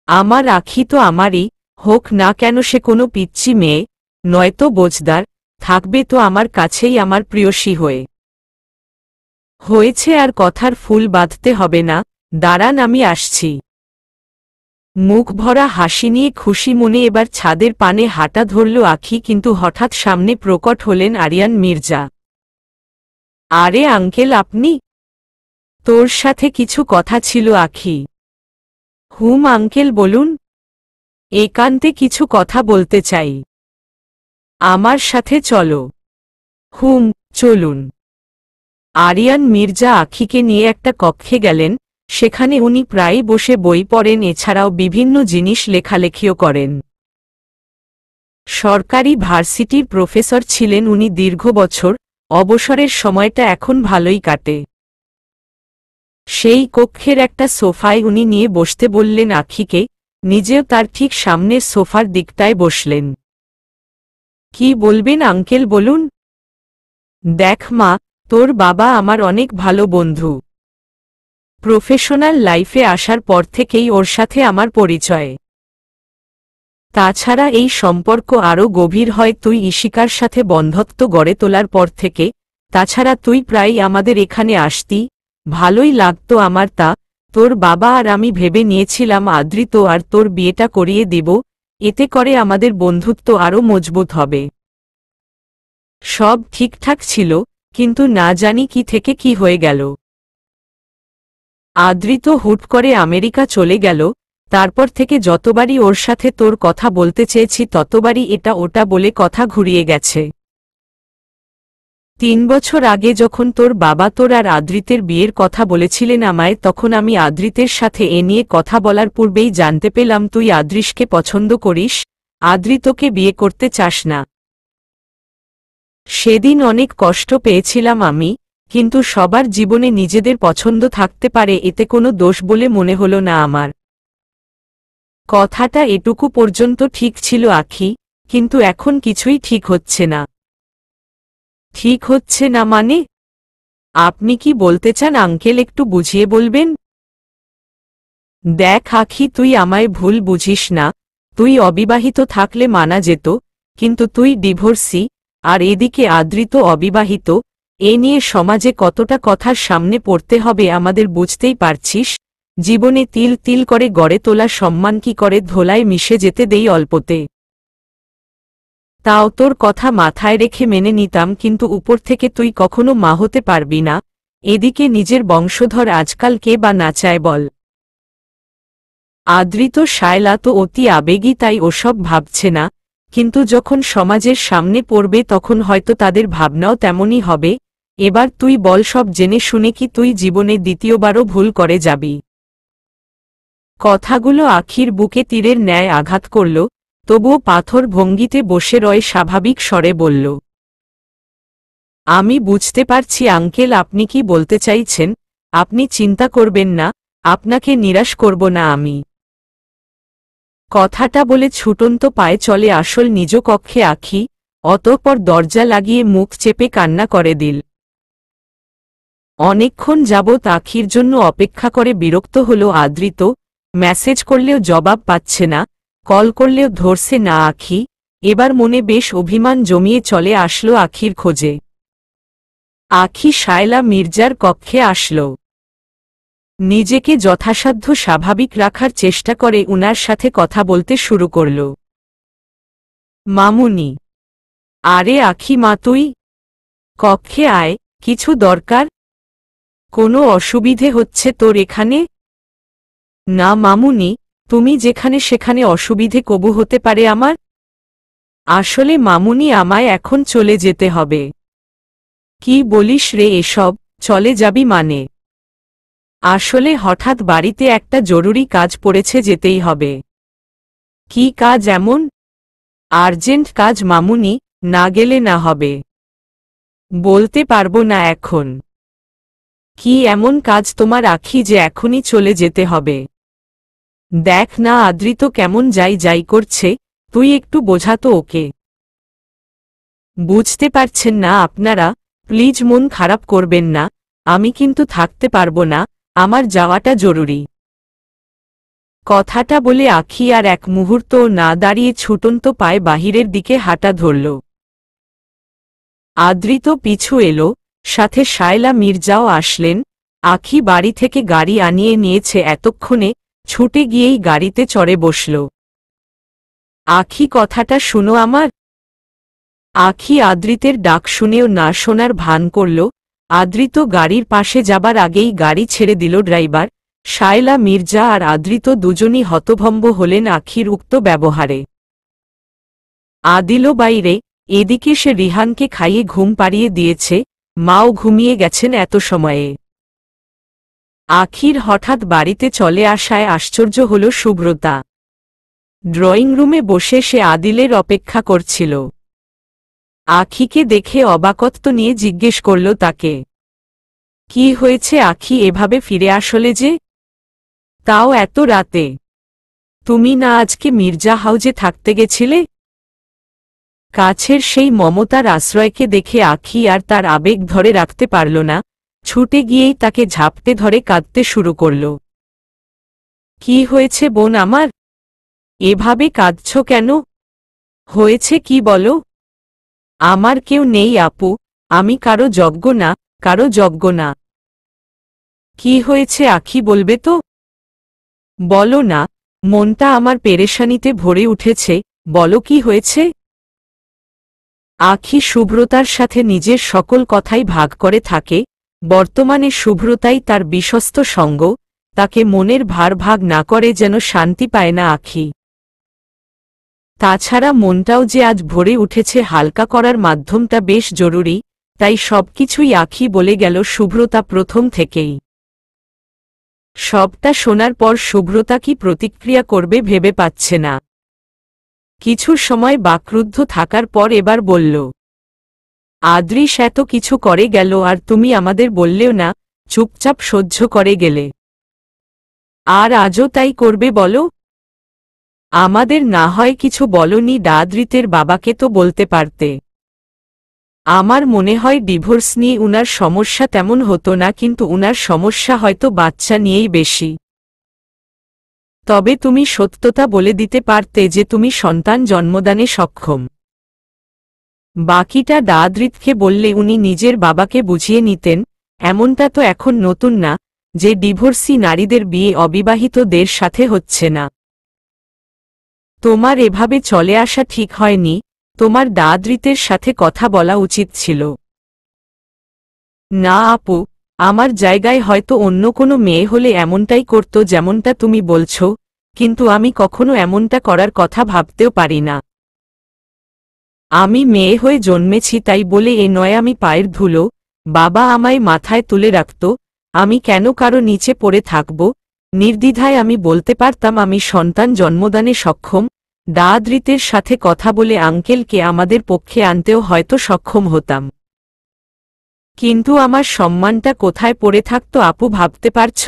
আমার আখি তো আমারই, হোক না কেন সে কোনো পিচ্চি মেয়ে, নয়তো বোঝদার, থাকবে তো আমার কাছেই আমার প্রিয়সী হয়ে। হয়েছে, আর কথার ফুল বাঁধতে হবে না, দাঁড়ান আমি আসছি। মুখ ভরা হাসি নিয়ে খুশি মনে এবার ছাদের পানে হাঁটা ধরল আখি, কিন্তু হঠাৎ সামনে প্রকট হলেন আরিয়ান মির্জা। আরে আঙ্কেল, আপনি? তোর সাথে কিছু কথা ছিল আখি। আঙ্কেল বলুন। একান্তে কিছু কথা বলতে চাই। আমার সাথে চলো। চলুন। আরিয়ান মির্জা আখিকে নিয়ে একটা কক্ষে গেলেন। সেখানে উনি প্রায়ই বসে বই পড়েন, এছাড়াও বিভিন্ন জিনিস লেখালেখিও করেন। সরকারি ভার্সিটির প্রফেসর ছিলেন উনি দীর্ঘ বছর। অবসরের সময়টা এখন ভালোই কাটে। সেই কক্ষের একটা সোফায় উনি নিয়ে বসতে বললেন আখিকে, নিজেও তার ঠিক সামনের সোফার দিকটায় বসলেন। কি বলবেন আঙ্কেল বলুন? দেখ মা, তোর বাবা আমার অনেক ভালো বন্ধু। প্রফেশনাল লাইফে আসার পর থেকেই ওর সাথে আমার পরিচয়। তাছাড়া এই সম্পর্ক আরও গভীর হয় তুই ঈশিকার সাথে বন্ধুত্ব গড়ে তোলার পর থেকে। তাছাড়া তুই প্রায়ই আমাদের এখানে আসতি, ভালোই লাগতো আমার। তোর বাবা আর আমি ভেবে নিয়েছিলাম আদ্রিত আর তোর বিয়েটা করিয়ে দিব, এতে করে আমাদের বন্ধুত্ব আরও মজবুত হবে। সব ঠিকঠাক ছিল, কিন্তু না জানি কি থেকে কি হয়ে গেল। আদ্রিত হুট করে আমেরিকা চলে গেল। তারপর থেকে যতবারই ওর সাথে তোর কথা বলতে চেয়েছি ততবারই এটা ওটা বলে কথা ঘুরিয়ে গেছে। 3 বছর আগে যখন তোর বাবা তোর আর আদ্রিতের বিয়ের কথা বলেছিলেন আমায়, তখন আমি আদ্রিতের সাথে এ নিয়ে কথা বলার পূর্বেই জানতে পেলাম তুই আদ্রিশকে পছন্দ করিস, আদ্রিতকে বিয়ে করতে চাস না। সেদিন অনেক কষ্ট পেয়েছিলাম আমি, কিন্তু সবার জীবনে নিজেদের পছন্দ থাকতে পারে, এতে কোনো দোষ বলে মনে হলো না আমার। কথাটা এটুকু পর্যন্ত ঠিক ছিল আখি, কিন্তু এখন কিছুই ঠিক হচ্ছে না। ঠিক হচ্ছে না মানে? আপনি কি বলতে চান আঙ্কেল, একটু বুঝিয়ে বলবেন? দেখ আখি, তুই আমায় ভুল বুঝিস না। তুই অবিবাহিত থাকলে মানা যেত, কিন্তু তুই ডিভোর্সি, আর এদিকে আদ্রিত অবিবাহিত। এ নিয়ে সমাজে কতটা কথার সামনে পড়তে হবে আমাদের বুঝতেই পারছিস। জীবনে তিল তিল করে গড়ে তোলা সম্মান কি করে ধোলায় মিশে যেতে দেই অল্পতে। তাও তোর কথা মাথায় রেখে মেনে নিতাম, কিন্তু উপর থেকে তুই কখনো মা হতে পারবি না। এদিকে নিজের বংশধর আজকাল কে বা না চায় বল? আদ্রিত শায়লা তো অতি আবেগী, তাই ওসব ভাবছে না, কিন্তু যখন সমাজের সামনে পড়বে তখন হয়তো তাদের ভাবনাও তেমনই হবে। এবার তুই বল, সব জেনে শুনে কি তুই জীবনে দ্বিতীয়বারও ভুল করে যাবি? কথাগুলো আখির বুকে তীরের ন্যায় আঘাত করল, তবুও পাথর ভঙ্গিতে বসে রয় স্বাভাবিক স্বরে বলল, আমি বুঝতে পারছি আঙ্কেল, আপনি কি বলতে চাইছেন। আপনি চিন্তা করবেন না, আপনাকে নিরাশ করব না আমি। কথাটা বলে ছুটন্ত পায়ে চলে আসল নিজ কক্ষে আখি, অতঃপর দরজা লাগিয়ে মুখ চেপে কান্না করে দিল। অনেকক্ষণ যাবৎ আখির জন্য অপেক্ষা করে বিরক্ত হল আদ্রিত। মেসেজ করলেও জবাব পাচ্ছে না, কল করলেও ধরছে না আখি। এবার মনে বেশ অভিমান জমিয়ে চলে আসলো আখির খোঁজে। আখি শায়লা মির্জার কক্ষে আসল। নিজেকে যথাসাধ্য স্বাভাবিক রাখার চেষ্টা করে উনার সাথে কথা বলতে শুরু করল। মামুনি। আরে আখি মা, তুই কক্ষে আয়, কিছু দরকার? কোনো অসুবিধে হচ্ছে তোর এখানে? না মামুনি, তুমি যেখানে সেখানে অসুবিধে কবু হতে পারে আমার? আসলে মামুনি, আমায় এখন চলে যেতে হবে। কি বলিস রে এসব, চলে যাবি মানে? আসলে হঠাৎ বাড়িতে একটা জরুরি কাজ পড়েছে, যেতেই হবে। কি কাজ এমন? আর্জেন্ট কাজ মামুনি, না গেলে না হবে। বলতে পারবো না এখন। কি এমন কাজ তোমার আখি যে এখনই চলে যেতে হবে? দেখ না আদ্রিত কেমন যাই যাই করছে, তুই একটু বোঝাতো ওকে। বুঝতে পারছেন না আপনারা? প্লিজ মন খারাপ করবেন না, আমি কিন্তু থাকতে পারবো না, আমার যাওয়াটা জরুরি। কথাটা বলে আখি আর এক মুহূর্তও না দাঁড়িয়ে ছুটন্ত পায়ে বাহিরের দিকে হাঁটা ধরল। আদ্রিত পিছু এলো, সাথে শায়লা মির্জাও আসলেন। আখি বাড়ি থেকে গাড়ি আনিয়ে নিয়েছে এতক্ষণে, ছুটে গিয়েই গাড়িতে চড়ে বসল। আখি, কথাটা শুনো আমার। আখি আদ্রিতের ডাক শুনেও না শোনার ভান করল। আদ্রিত গাড়ির পাশে যাবার আগেই গাড়ি ছেড়ে দিল ড্রাইভার। শায়লা মির্জা আর আদ্রিত দুজনই হতভম্ব হলেন আখির উক্ত ব্যবহারে। আদিলও বাইরে, এদিকে সে রিহানকে খাইয়ে ঘুম পাড়িয়ে দিয়েছে, মাও ঘুমিয়ে গেছেন এত সময়ে। আখির হঠাৎ বাড়িতে চলে আসায় আশ্চর্য হল সুব্রতা। ড্রয়িং রুমে বসে সে আদিলের অপেক্ষা করছিল। আখিকে দেখে অবাকত্ব নিয়ে জিজ্ঞেস করল তাকে, কি হয়েছে আখি, এভাবে ফিরে আসলে যে? তাও এত রাতে? তুমি না আজকে মির্জা হাউজে থাকতে গেছিলে? কাছের সেই মমতার আশ্রয়কে দেখে আখি আর তার আবেগ ধরে রাখতে পারল না। ছুটে গিয়েই তাকে ঝাপটে ধরে কাঁদতে শুরু করল। কি হয়েছে বোন আমার? এভাবে কাঁদছ কেন? হয়েছে কি বলো? আমার কেউ নেই আপু, আমি কারো যোগ্য না, কারো যোগ্য না। কি হয়েছে আখি, বলবে তো? বলো না, মনটা আমার পেরেশানিতে ভরে উঠেছে, বলো কি হয়েছে? আখি শুভ্রতার সাথে নিজের সকল কথাই ভাগ করে থাকে। বর্তমানে শুভ্রতাই তার বিশ্বস্ত সঙ্গ, তাকে মনের ভার ভাগ না করে যেন শান্তি পায় না আখি। তাছাড়া মনটাও যে আজ ভরে উঠেছে, হালকা করার মাধ্যমটা বেশ জরুরি, তাই সবকিছুই আখি বলে গেল শুভ্রতা প্রথম থেকেই। সবটা শোনার পর শুভ্রতা কি প্রতিক্রিয়া করবে ভেবে পাচ্ছে না। কিছু সময় বাকরুদ্ধ থাকার পর এবার বলল, আদৃশ এত কিছু করে গেল আর তুমি আমাদের বললেও না, চুপচাপ সহ্য করে গেলে। আর আজও তাই করবে বলো? আমাদের না হয় কিছু বলনি, আদৃতের বাবাকে তো বলতে পারতে। আমার মনে হয় ডিভোর্স নিয়ে উনার সমস্যা তেমন হতো না, কিন্তু উনার সমস্যা হয়তো বাচ্চা নিয়েই বেশি। তবে তুমি সত্যতা বলে দিতে পারতে যে তুমি সন্তান জন্মদানে সক্ষম। বাকিটা আদৃতকে বললে উনি নিজের বাবাকে বুঝিয়ে নিতেন। এমনটা তো এখন নতুন না যে ডিভোর্সি নারীদের বিয়ে অবিবাহিতদের সাথে হচ্ছে না। তোমার এভাবে চলে আসা ঠিক হয়নি, তোমার আদৃতের সাথে কথা বলা উচিত ছিল। না আপু, আমার জায়গায় হয়তো অন্য কোনো মেয়ে হলে এমনটাই করত যেমনটা তুমি বলছো, কিন্তু আমি কখনো এমনটা করার কথা ভাবতেও পারি না। আমি মেয়ে হয়ে জন্মেছি তাই বলে এ নয় আমি পায়ের ধুলো, বাবা আমায় মাথায় তুলে রাখত, আমি কেন কারো নিচে পড়ে থাকব। নির্দ্বিধায় আমি বলতে পারতাম আমি সন্তান জন্মদানে সক্ষম। আদৃতের সাথে কথা বলে আঙ্কেলকে আমাদের পক্ষে আনতেও হয়তো সক্ষম হতাম। কিন্তু আমার সম্মানটা কোথায় পড়ে থাকত আপু, ভাবতে পারছ?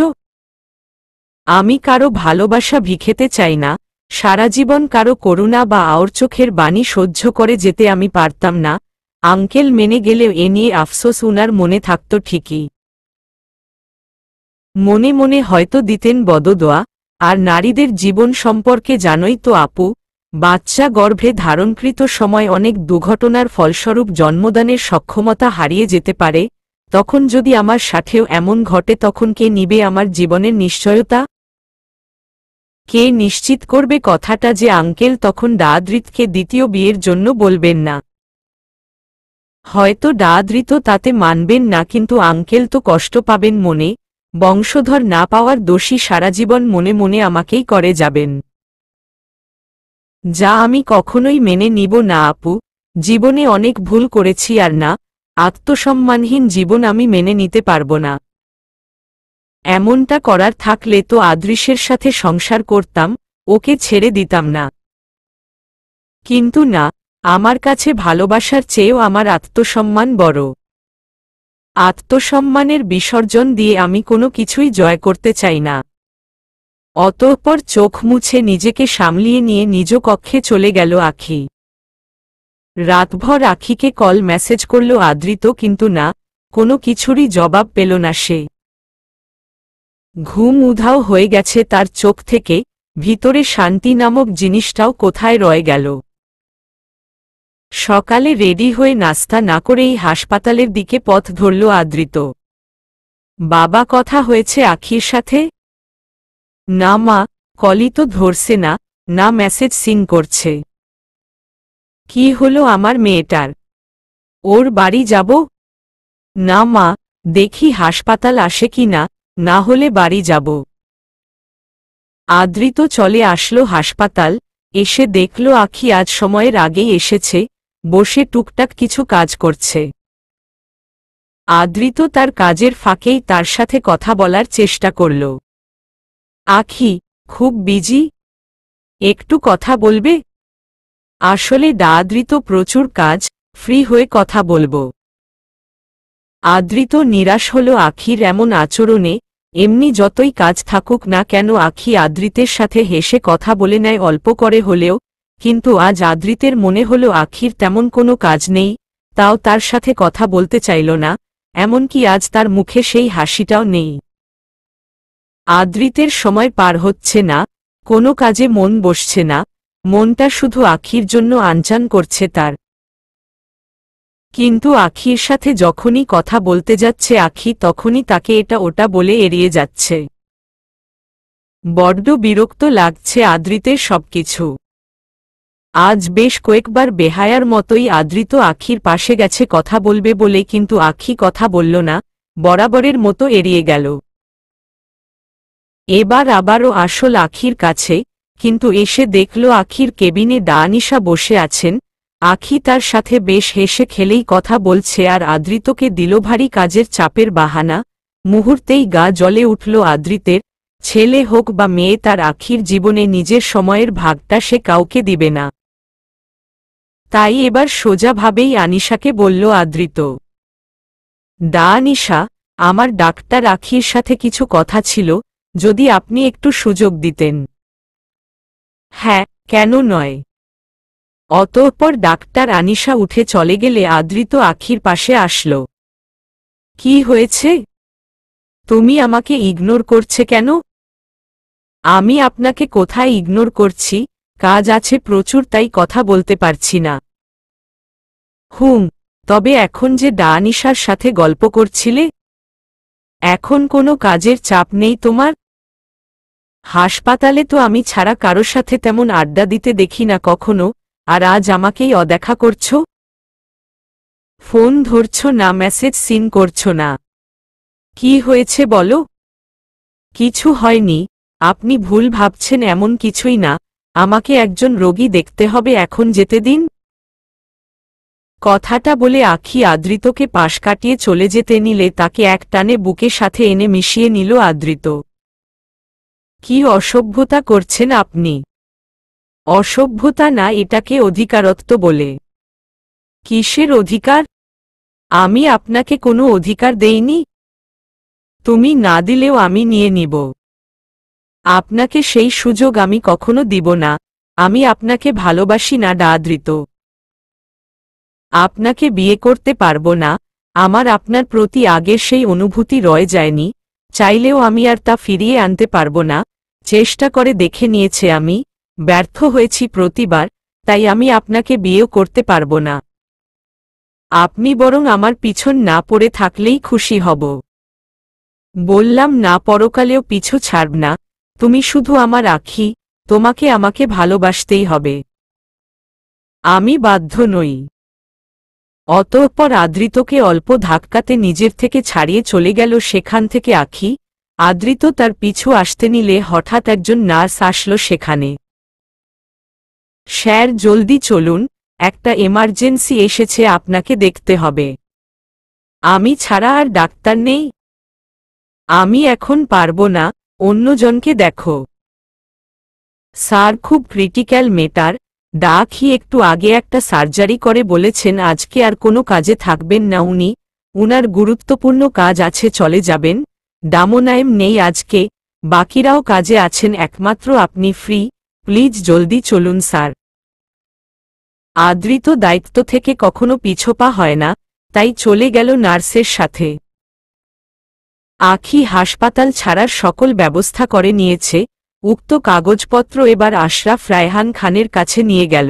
আমি কারো ভালোবাসা ভিখেতে চাই না, সারা জীবন কারো করুণা বা আওর চোখের বাণী সহ্য করে যেতে আমি পারতাম না। আঙ্কেল মেনে গেলেও এ নিয়ে আফসোস উনার মনে থাকত ঠিকই। মনে মনে হয়তো দিতেন বদদোয়া। আর নারীদের জীবন সম্পর্কে জানোই তো আপু, বাচ্চা গর্ভে ধারণকৃত সময় অনেক দুর্ঘটনার ফলস্বরূপ জন্মদানের সক্ষমতা হারিয়ে যেতে পারে। তখন যদি আমার সাথেও এমন ঘটে তখন কে নিবে আমার জীবনের নিশ্চয়তা? কে নিশ্চিত করবে কথাটা যে আঙ্কেল তখন আদৃতকে দ্বিতীয় বিয়ের জন্য বলবেন না? হয়তো আদৃত তাতে মানবেন না, কিন্তু আঙ্কেল তো কষ্ট পাবেন মনে। বংশধর না পাওয়ার দোষী সারা জীবন মনে মনে আমাকেই করে যাবেন, যা আমি কখনোই মেনে নিব না আপু। জীবনে অনেক ভুল করেছি, আর না, আত্মসম্মানহীন জীবন আমি মেনে নিতে পারব না। এমনটা করার থাকলে তো আদৃশের সাথে সংসার করতাম, ওকে ছেড়ে দিতাম না। কিন্তু না, আমার কাছে ভালোবাসার চেয়েও আমার আত্মসম্মান বড়। আত্মসম্মানের বিসর্জন দিয়ে আমি কোনো কিছুই জয় করতে চাই না। অতঃপর চোখ মুছে নিজেকে সামলিয়ে নিয়ে নিজ কক্ষে চলে গেল আখি। রাতভর আখিকে কল মেসেজ করল আদৃত, কিন্তু না, কোনো কিছুরই জবাব পেল না সে। ঘুম উধাও হয়ে গেছে তার চোখ থেকে, ভিতরে শান্তি নামক জিনিসটাও কোথায় রয়ে গেল। সকালে রেডি হয়ে নাস্তা না করেই হাসপাতালের দিকে পথ ধরল আদৃত। বাবা, কথা হয়েছে আখির সাথে? না মা, কলই তো ধরছে না, না মেসেজ সিন করছে। কি হলো আমার মেয়েটার? ওর বাড়ি যাব? না মা, দেখি হাসপাতাল আসে কি না, না হলে বাড়ি যাব। আদৃত চলে আসলো হাসপাতাল, এসে দেখল আখি আজ সময়ের আগেই এসেছে, বসে টুকটাক কিছু কাজ করছে। আদৃত তার কাজের ফাঁকেই তার সাথে কথা বলার চেষ্টা করল। আখি, খুব বিজি? একটু কথা বলবে? আসলে আদৃত প্রচুর কাজ, ফ্রি হয়ে কথা বলবো। আদৃত নিরাশ হল আখির এমন আচরণে। এমনি যতই কাজ থাকুক না কেন আখি আদৃতের সাথে হেসে কথা বলে নেয় অল্প করে হলেও, কিন্তু আজ আদৃতের মনে হল আখির তেমন কোনো কাজ নেই, তাও তার সাথে কথা বলতে চাইল না। এমনকি আজ তার মুখে সেই হাসিটাও নেই। আদ্রিতের সময় পার হচ্ছে না, কোনো কাজে মন বসছে না, মনটা শুধু আখির জন্য আনচান করছে তার। কিন্তু আখির সাথে যখনই কথা বলতে যাচ্ছে আখি তখনই তাকে এটা ওটা বলে এড়িয়ে যাচ্ছে। বড্ড বিরক্ত লাগছে আদ্রিতের সবকিছু। আজ বেশ কয়েকবার বেহায়ার মতোই আদ্রিত আখির পাশে গেছে কথা বলবে বলে, কিন্তু আখি কথা বলল না, বরাবরের মতো এড়িয়ে গেল। এবার আবারও আসল আখির কাছে, কিন্তু এসে দেখল আখির কেবিনে দানিশা বসে আছেন। আখি তার সাথে বেশ হেসে খেলেই কথা বলছে আর আদ্রিতকে দিল ভারী কাজের চাপের বাহানা। মুহূর্তেই গা জ্বলে উঠল আদ্রিতের। ছেলে হোক বা মেয়ে, তার আখির জীবনে নিজের সময়ের ভাগটা সে কাউকে দিবে না। তাই এবার সোজাভাবেই আনিশাকে বলল আদ্রিত, দানিশা, আমার ডাক্তার আখির সাথে কিছু কথা ছিল, যদি আপনি একটু সুযোগ দিতেন। হ্যাঁ, কেন নয়। অতঃপর ডাক্তার আনিশা উঠে চলে গেলে আদ্রিত আখির পাশে আসল। কি হয়েছে? তুমি আমাকে ইগনোর করছে কেন? আমি আপনাকে কোথায় ইগনোর করছি, কাজ আছে প্রচুর তাই কথা বলতে পারছি না। তবে এখন যে দানিশার সাথে গল্প করছিলে, এখন কোনো কাজের চাপ নেই তোমার? হাসপাতালে তো আমি ছাড়া কারো সাথে তেমন আড্ডা দিতে দেখি না কখনো, আর আজ আমাকেই অদেখা করছ? ফোন ধরছ না, মেসেজ সিন করছ না। কি হয়েছে বলো? কিছু হয়নি, আপনি ভুল ভাবছেন, এমন কিছুই না। আমাকে একজন রোগী দেখতে হবে, এখন যেতে দিন। কথাটা বলে আখি আদ্রিতকে পাশ কাটিয়ে চলে যেতে নিলে তাকে এক টানে বুকের সাথে এনে মিশিয়ে নিল আদ্রিত। কি অসভ্যতা করছেন আপনি? অসভ্যতা না, এটাকে অধিকারত্ব বলে। কিসের অধিকার? আমি আপনাকে কোনো অধিকার দেইনি। তুমি না দিলেও আমি নিয়ে নিব। আপনাকে সেই সুযোগ আমি কখনো দিব না। আমি আপনাকে ভালোবাসি না আদ্রিত। আপনাকে বিয়ে করতে পারবো না। আমার আপনার প্রতি আগের সেই অনুভূতি রয়ে যায়নি, চাইলেও আমি আর তা ফিরিয়ে আনতে পারবো না। চেষ্টা করে দেখে নিয়েছে আমি, ব্যর্থ হয়েছি প্রতিবার, তাই আমি আপনাকে বিয়েও করতে পারবো না। আপনি বরং আমার পিছন না পড়ে থাকলেই খুশি হব। বললাম না, পরকালেও পিছু ছাড়ব না। তুমি শুধু আমার আখি, তোমাকে আমাকে ভালোবাসতেই হবে। আমি বাধ্য নই। অতঃপর আদ্রিতকে অল্প ধাক্কাতে নিজের থেকে ছাড়িয়ে চলে গেল সেখান থেকে আখি। আদ্রিত তার পিছু আসতে নিলে হঠাৎ একজন নার্স আসল সেখানে। স্যার, জলদি চলুন, একটা এমার্জেন্সি এসেছে, আপনাকে দেখতে হবে। আমি ছাড়া আর ডাক্তার নেই? আমি এখন পারবো না, অন্যজনকে দেখো। স্যার, খুব ক্রিটিক্যাল ম্যাটার। আখি একটু আগে একটা সার্জারি করে বলেছেন আজকে আর কোনো কাজে থাকবেন না উনি। উনার গুরুত্বপূর্ণ কাজ আছে, চলে যাবেন। দামোনায়েম নেই আজকে, বাকিরাও কাজে আছেন, একমাত্র আপনি ফ্রি। প্লিজ জলদি চলুন স্যার। আদ্রিত দায়িত্ব থেকে কখনো পিছোপা হয় না, তাই চলে গেল নার্সের সাথে। আখি হাসপাতাল ছাড়ার সকল ব্যবস্থা করে নিয়েছে। উক্ত কাগজপত্র এবার আশরাফ রায়হান খানের কাছে নিয়ে গেল।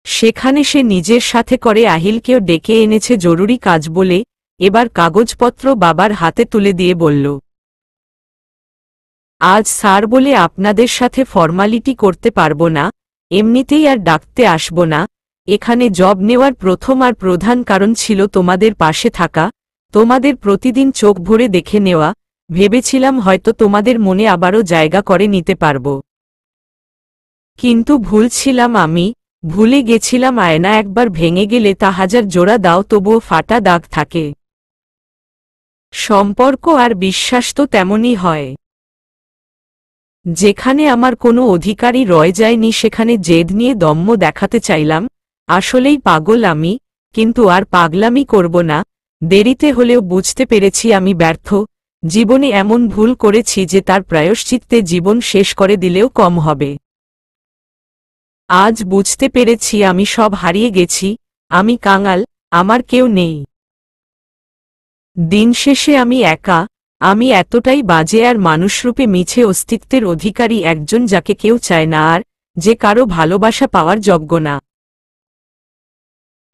সেখানে সে নিজের সাথে করে আহিলকেও ডেকে এনেছে জরুরি কাজ বলে। এবার কাগজপত্র বাবার হাতে তুলে দিয়ে বলল, আজ স্যার বলে আপনাদের সাথে ফর্মালিটি করতে পারবো না, এমনিতেই আর ডাকতে আসব না। এখানে জব নেওয়ার প্রথম আর প্রধান কারণ ছিল তোমাদের পাশে থাকা, তোমাদের প্রতিদিন চোখ ভরে দেখে নেওয়া। ভেবেছিলাম হয়তো তোমাদের মনে আবারও জায়গা করে নিতে পারব। কিন্তু ভুল ছিলাম আমি। ভুলে গেছিলাম আয়না একবার ভেঙে গেলে তা হাজার জোড়া দাও তবুও ফাটা দাগ থাকে। সম্পর্ক আর বিশ্বাস তো তেমনই হয়। যেখানে আমার কোনো অধিকারই রয়ে যায়নি সেখানে জেদ নিয়ে দম্ভ দেখাতে চাইলাম। আসলেই পাগল আমি, কিন্তু আর পাগলামি করব না। দেরিতে হলেও বুঝতে পেরেছি আমি ব্যর্থ। জীবনে এমন ভুল করেছি যে তার প্রায়শ্চিত্তে জীবন শেষ করে দিলেও কম হবে। আজ বুঝতে পেরেছি আমি সব হারিয়ে গেছি। আমি কাঙাল, আমার কেউ নেই। দিন শেষে আমি একা, আমি এতটাই বাজে আর মানুষরূপে মিছে অস্তিত্বের অধিকারী একজন যাকে কেউ চায় না আর যে কারো ভালোবাসা পাওয়ার যোগ্য না।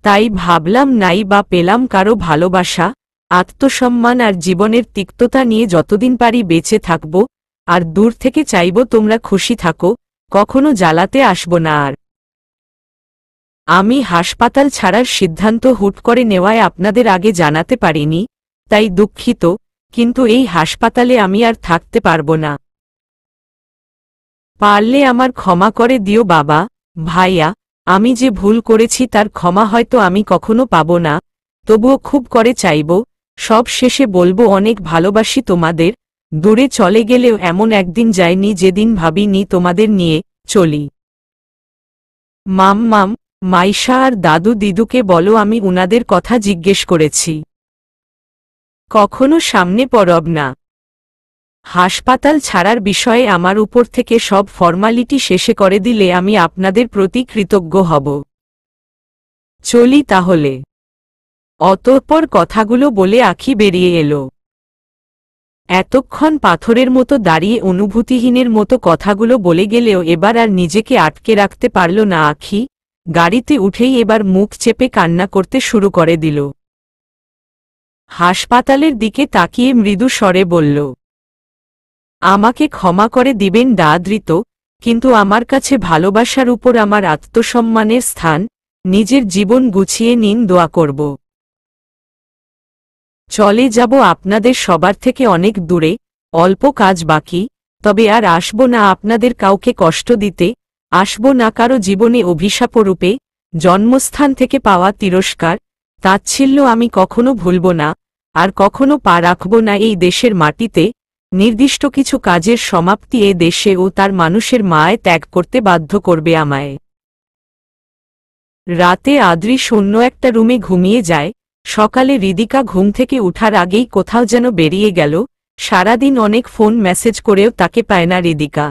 তাই ভাবলাম নাই বা পেলাম কারো ভালোবাসা, আত্মসম্মান আর জীবনের তিক্ততা নিয়ে যতদিন পারি বেঁচে থাকব, আর দূর থেকে চাইব তোমরা খুশি থাকো, কখনো জ্বালাতে আসব না আর। আমি হাসপাতাল ছাড়ার সিদ্ধান্ত হুট করে নেওয়ায় আপনাদের আগে জানাতে পারিনি, তাই দুঃখিত, কিন্তু এই হাসপাতালে আমি আর থাকতে পারব না। পারলে আমার ক্ষমা করে দিও বাবা, ভাইয়া, আমি যে ভুল করেছি তার ক্ষমা হয়তো আমি কখনো পাব না, তবুও খুব করে চাইব, সব শেষে বলবো অনেক ভালোবাসি তোমাদের, দূরে চলে গেলেও এমন একদিন যায়নি যেদিন ভাবিনি তোমাদের নিয়ে চলি। মাম, মাইশা আর দাদু দিদুকে বলো আমি উনাদের কথা জিজ্ঞেস করেছি। কখনো সামনে পড়ব না। হাসপাতাল ছাড়ার বিষয়ে আমার উপর থেকে সব ফর্মালিটি শেষে করে দিলে আমি আপনাদের প্রতি কৃতজ্ঞ হব। চলি তাহলে। অতঃপর কথাগুলো বলে আঁখি বেরিয়ে এলো। এতক্ষণ পাথরের মতো দাঁড়িয়ে অনুভূতিহীনের মতো কথাগুলো বলে গেলেও এবার আর নিজেকে আটকে রাখতে পারল না আঁখি, গাড়িতে উঠেই এবার মুখ চেপে কান্না করতে শুরু করে দিল। হাসপাতালের দিকে তাকিয়ে মৃদু স্বরে বলল, আমাকে ক্ষমা করে দিবেন দাদৃত, কিন্তু আমার কাছে ভালোবাসার উপর আমার আত্মসম্মানের স্থান, নিজের জীবন গুছিয়ে নিন, দোয়া করব। চলে যাব আপনাদের সবার থেকে অনেক দূরে, অল্প কাজ বাকি, তবে আর আসব না আপনাদের কাউকে কষ্ট দিতে, আসব না কারো জীবনে অভিশাপরূপে, জন্মস্থান থেকে পাওয়া তিরস্কার, তাচ্ছিল্য আমি কখনো ভুলব না, আর কখনো পা রাখব না এই দেশের মাটিতে, নির্দিষ্ট কিছু কাজের সমাপ্তি এ দেশে ও তার মানুষের মায় ত্যাগ করতে বাধ্য করবে আমায়। রাতে আদ্রিস অন্য একটা রুমে ঘুমিয়ে যায়, সকালে হৃদিকা ঘুম থেকে উঠার আগেই কোথাও যেন বেরিয়ে গেল, সারাদিন অনেক ফোন মেসেজ করেও তাকে পায় না হৃদিকা।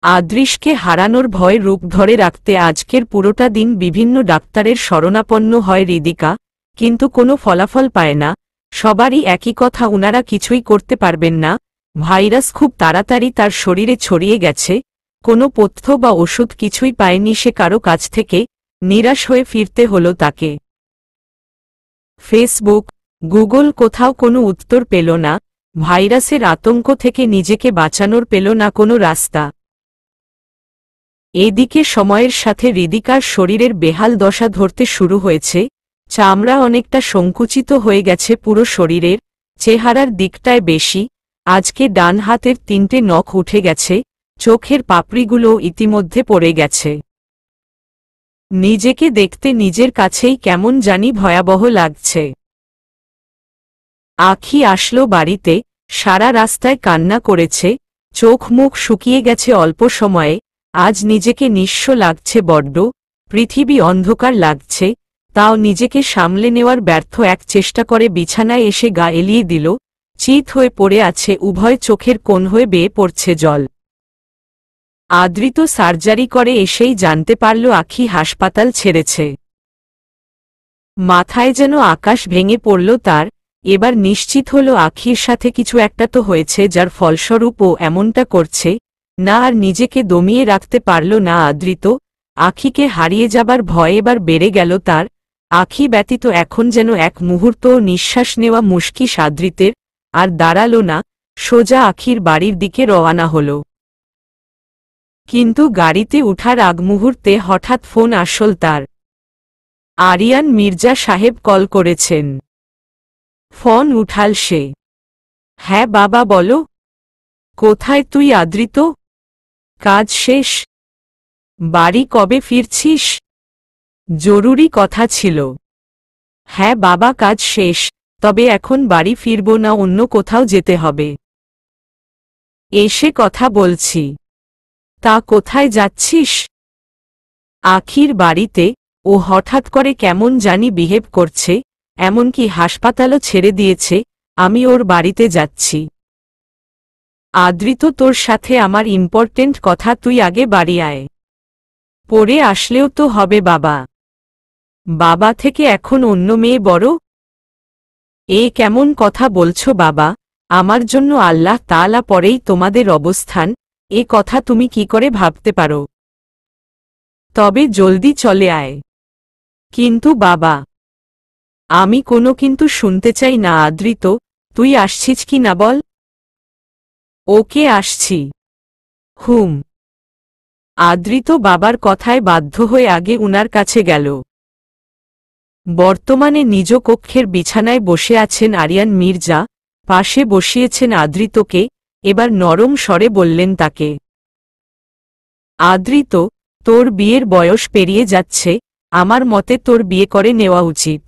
আদ্রিসকে হারানোর ভয় রূপ ধরে রাখতে আজকের পুরোটা দিন বিভিন্ন ডাক্তারের শরণাপন্ন হয় হৃদিকা, কিন্তু কোনো ফলাফল পায় না, সবারই একই কথা, উনারা কিছুই করতে পারবেন না, ভাইরাস খুব তাড়াতাড়ি তার শরীরে ছড়িয়ে গেছে, কোনো পথ্য বা ওষুধ কিছুই পায়নি সে কারো কাছ থেকে, নিরাশ হয়ে ফিরতে হলো তাকে। ফেসবুক, গুগল কোথাও কোনো উত্তর পেল না, ভাইরাসের আতঙ্ক থেকে নিজেকে বাঁচানোর পেল না কোনো রাস্তা। এদিকে সময়ের সাথে হৃদিকার শরীরের বেহাল দশা ধরতে শুরু হয়েছে, চামড়া অনেকটা সংকুচিত হয়ে গেছে পুরো শরীরের, চেহারার দিকটায় বেশি, আজকে ডান হাতের 3টে নখ উঠে গেছে, চোখের পাপড়িগুলোও ইতিমধ্যে পড়ে গেছে। নিজেকে দেখতে নিজের কাছেই কেমন জানি ভয়াবহ লাগছে। আঁখি আসলো বাড়িতে, সারা রাস্তায় কান্না করেছে, চোখ মুখ শুকিয়ে গেছে অল্প সময়ে, আজ নিজেকে নিঃস্ব লাগছে বড্ড, পৃথিবী অন্ধকার লাগছে, তাও নিজেকে সামলে নেওয়ার ব্যর্থ এক চেষ্টা করে বিছানায় এসে গা এলিয়ে দিল, চিত হয়ে পড়ে আছে, উভয় চোখের কোণ হয়ে বেয়ে পড়ছে জল। আদৃত সার্জারি করে এসেই জানতে পারল আঁখি হাসপাতাল ছেড়েছে। মাথায় যেন আকাশ ভেঙে পড়ল তার, এবার নিশ্চিত হল আঁখির সাথে কিছু একটা তো হয়েছে যার ফলস্বরূপ ও এমনটা করছে, না আর নিজেকে দমিয়ে রাখতে পারল না আদৃত, আঁখিকে হারিয়ে যাবার ভয় এবার বেড়ে গেল তার, আঁখি ব্যতীত এখন যেন এক মুহূর্তও নিঃশ্বাস নেওয়া মুশকিল আদৃতের, আর দাঁড়াল না, সোজা আঁখির বাড়ির দিকে রওয়ানা হল। কিন্তু গাড়িতে উঠার আগ মুহূর্তে হঠাৎ ফোন আসল তার। আরিয়ান মির্জা সাহেব কল করেছেন। ফোন উঠাল সে। হ্যাঁ বাবা বলো। কোথায় তুই আদৃত? কাজ শেষ? বাড়ি কবে ফিরছিস? জরুরি কথা ছিল। হ্যাঁ বাবা কাজ শেষ, তবে এখন বাড়ি ফিরব না, অন্য কোথাও যেতে হবে। এসে কথা বলছি। তা কোথায় যাচ্ছিস? আঁখির বাড়িতে। ও হঠাৎ করে কেমন জানি বিহেভ করছে, এমনকি হাসপাতালও ছেড়ে দিয়েছে, আমি ওর বাড়িতে যাচ্ছি। আদৃত তোর সাথে আমার ইম্পর্টেন্ট কথা, তুই আগে বাড়ি আয়। পরে আসলেও তো হবে বাবা। বাবা থেকে এখন অন্য মেয়ে বড়? এ কেমন কথা বলছো বাবা, আমার জন্য আল্লাহ তাআলা পরেই তোমাদের অবস্থান, এ কথা তুমি কি করে ভাবতে পারো? তবে জলদি চলে আয়। কিন্তু বাবা, আমি কোনো কিন্তু শুনতে চাই না আদৃত, তুই আসছিস কি না বল। ওকে আসছি। হুম। আদৃত বাবার কথায় বাধ্য হয়ে আগে উনার কাছে গেল। বর্তমানে নিজ কক্ষের বিছানায় বসে আছেন আরিয়ান মির্জা, পাশে বসিয়েছেন আদৃতকে, এবার নরম স্বরে বললেন তাকে, আদৃত, তোর বিয়ের বয়স পেরিয়ে যাচ্ছে, আমার মতে তোর বিয়ে করে নেওয়া উচিত।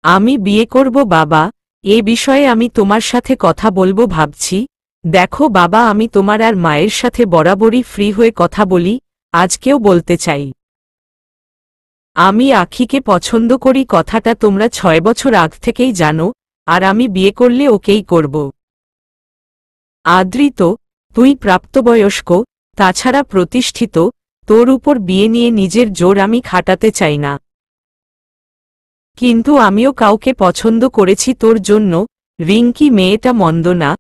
আমি বিয়ে করব বাবা, এ বিষয়ে আমি তোমার সাথে কথা বলবো ভাবছি। দেখো বাবা, আমি তোমার আর মায়ের সাথে বরাবরই ফ্রি হয়ে কথা বলি, আজকেও বলতে চাই। আমি আখিকে পছন্দ করি, কথাটা তোমরা 6 বছর আগ থেকেই জানো, আর আমি বিয়ে করলে ওকেই করব। আদৃত, তুই প্রাপ্তবয়স্ক, তাছাড়া প্রতিষ্ঠিত, তোর উপর বিয়ে নিয়ে নিজের জোর আমি খাটাতে চাই না। কিন্তু আমিও কাউকে পছন্দ করেছি তোর জন্য, রিঙ্কি মেয়েটা মন্দ না,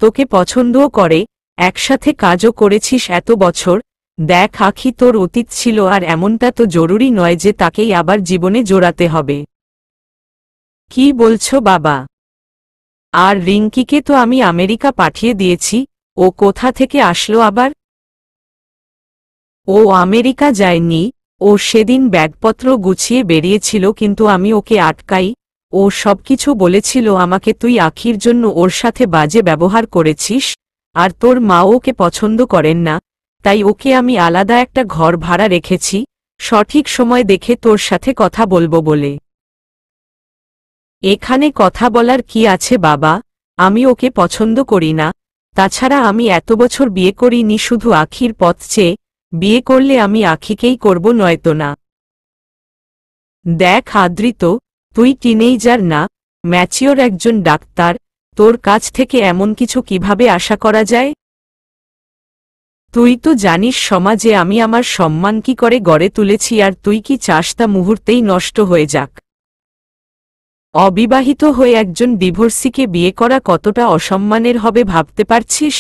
তোকে পছন্দও করে, একসাথে কাজও করেছিস এত বছর। দেখ আখি, তোর অতীত ছিল, আর এমনটা তো জরুরি নয় যে তাকেই আবার জীবনে জোড়াতে হবে। কি বলছো বাবা? আর রিঙ্কিকে তো আমি আমেরিকা পাঠিয়ে দিয়েছি, ও কোথা থেকে আসলো আবার? ও আমেরিকা যায়নি, ও সেদিন ব্যাগপত্র গুছিয়ে বেরিয়েছিল, কিন্তু আমি ওকে আটকাই। ও সবকিছু বলেছিল আমাকে, তুই আখির জন্য ওর সাথে বাজে ব্যবহার করেছিস, আর তোর মা ওকে পছন্দ করেন না, তাই ওকে আমি আলাদা একটা ঘর ভাড়া রেখেছি, সঠিক সময় দেখে তোর সাথে কথা বলবো বলে। এখানে কথা বলার কি আছে বাবা, আমি ওকে পছন্দ করি না, তাছাড়া আমি এত বছর বিয়ে করিনি শুধু আখির পথ চেয়ে, বিয়ে করলে আমি আখিকেই করব, নয়তো না। দেখ আদৃত, তুই টিনেইজার না, ম্যাচিওর একজন ডাক্তার, তোর কাছ থেকে এমন কিছু কিভাবে আশা করা যায়? তুই তো জানিস সমাজে আমি আমার সম্মান কি করে গড়ে তুলেছি, আর তুই কি চাস তা মুহূর্তেই নষ্ট হয়ে যাক? অবিবাহিত হয়ে একজন ডিভোর্সিকে বিয়ে করা কতটা অসম্মানের হবে ভাবতে পারছিস?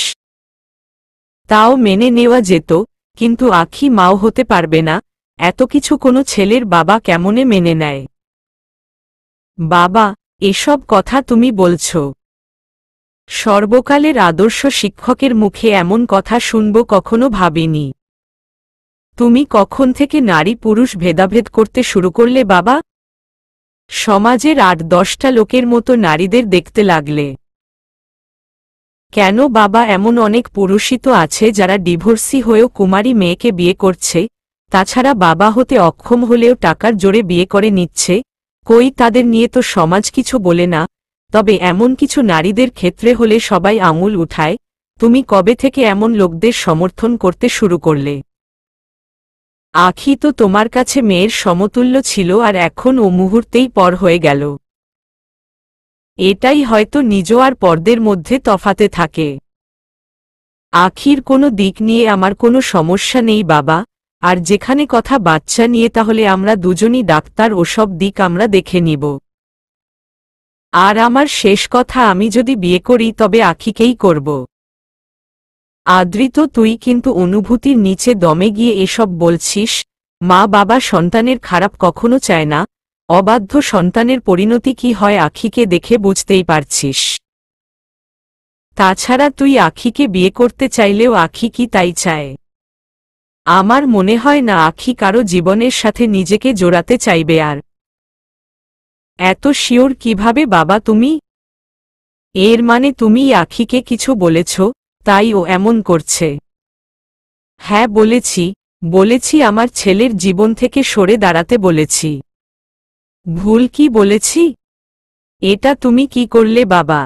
তাও মেনে নেওয়া যেত, কিন্তু আখি মাও হতে পারবে না, এত কিছু কোনো ছেলের বাবা কেমনে মেনে নেয়? বাবা, এসব কথা তুমি বলছ? সর্বকালের আদর্শ শিক্ষকের মুখে এমন কথা শুনব কখনো ভাবিনি। তুমি কখন থেকে নারী পুরুষ ভেদাভেদ করতে শুরু করলে বাবা? সমাজের 8-10টা লোকের মতো নারীদের দেখতে লাগলে কেন বাবা? এমন অনেক পুরুষই তো আছে যারা ডিভোর্সি হয়েও কুমারী মেয়েকে বিয়ে করছে, তাছাড়া বাবা হতে অক্ষম হলেও টাকার জোরে বিয়ে করে নিচ্ছে, কই তাদের নিয়ে তো সমাজ কিছু বলে না। তবে এমন কিছু নারীদের ক্ষেত্রে হলে সবাই আঙুল উঠায়। তুমি কবে থেকে এমন লোকদের সমর্থন করতে শুরু করলে? আখি তো তোমার কাছে মেয়ের সমতুল্য ছিল, আর এখন ও মুহূর্তেই পর হয়ে গেল। এটাই হয়তো নিজ আর পরদের মধ্যে তফাতে থাকে। আখির কোনো দিক নিয়ে আমার কোনো সমস্যা নেই বাবা, আর যেখানে কথা বাচ্চা নিয়ে, তাহলে আমরা দুজনই ডাক্তার, ওসব দিক আমরা দেখে নিব। আর আমার শেষ কথা, আমি যদি বিয়ে করি তবে আখিকেই করব। আদৃত, তুই কিন্তু অনুভূতির নিচে দমে গিয়ে এসব বলছিস। মা বাবা সন্তানের খারাপ কখনো চায় না, অবাধ্য সন্তানের পরিণতি কি হয় আখিকে দেখে বুঝতেই পারছিস। তাছাড়া তুই আখিকে বিয়ে করতে চাইলেও আখি কি তাই চায়? আমার মনে হয় না আখি কারো জীবনের সাথে নিজেকে জোড়াতে চাইবে। আর এত শিওর কিভাবে বাবা তুমি? এর মানে তুমি আখিকে কিছু বলেছ, তাই ও এমন করছে? হ্যাঁ বলেছি আমার ছেলের জীবন থেকে সরে দাঁড়াতে বলেছি। ভুল কি বলেছি? এটা তুমি কি করলে বাবা?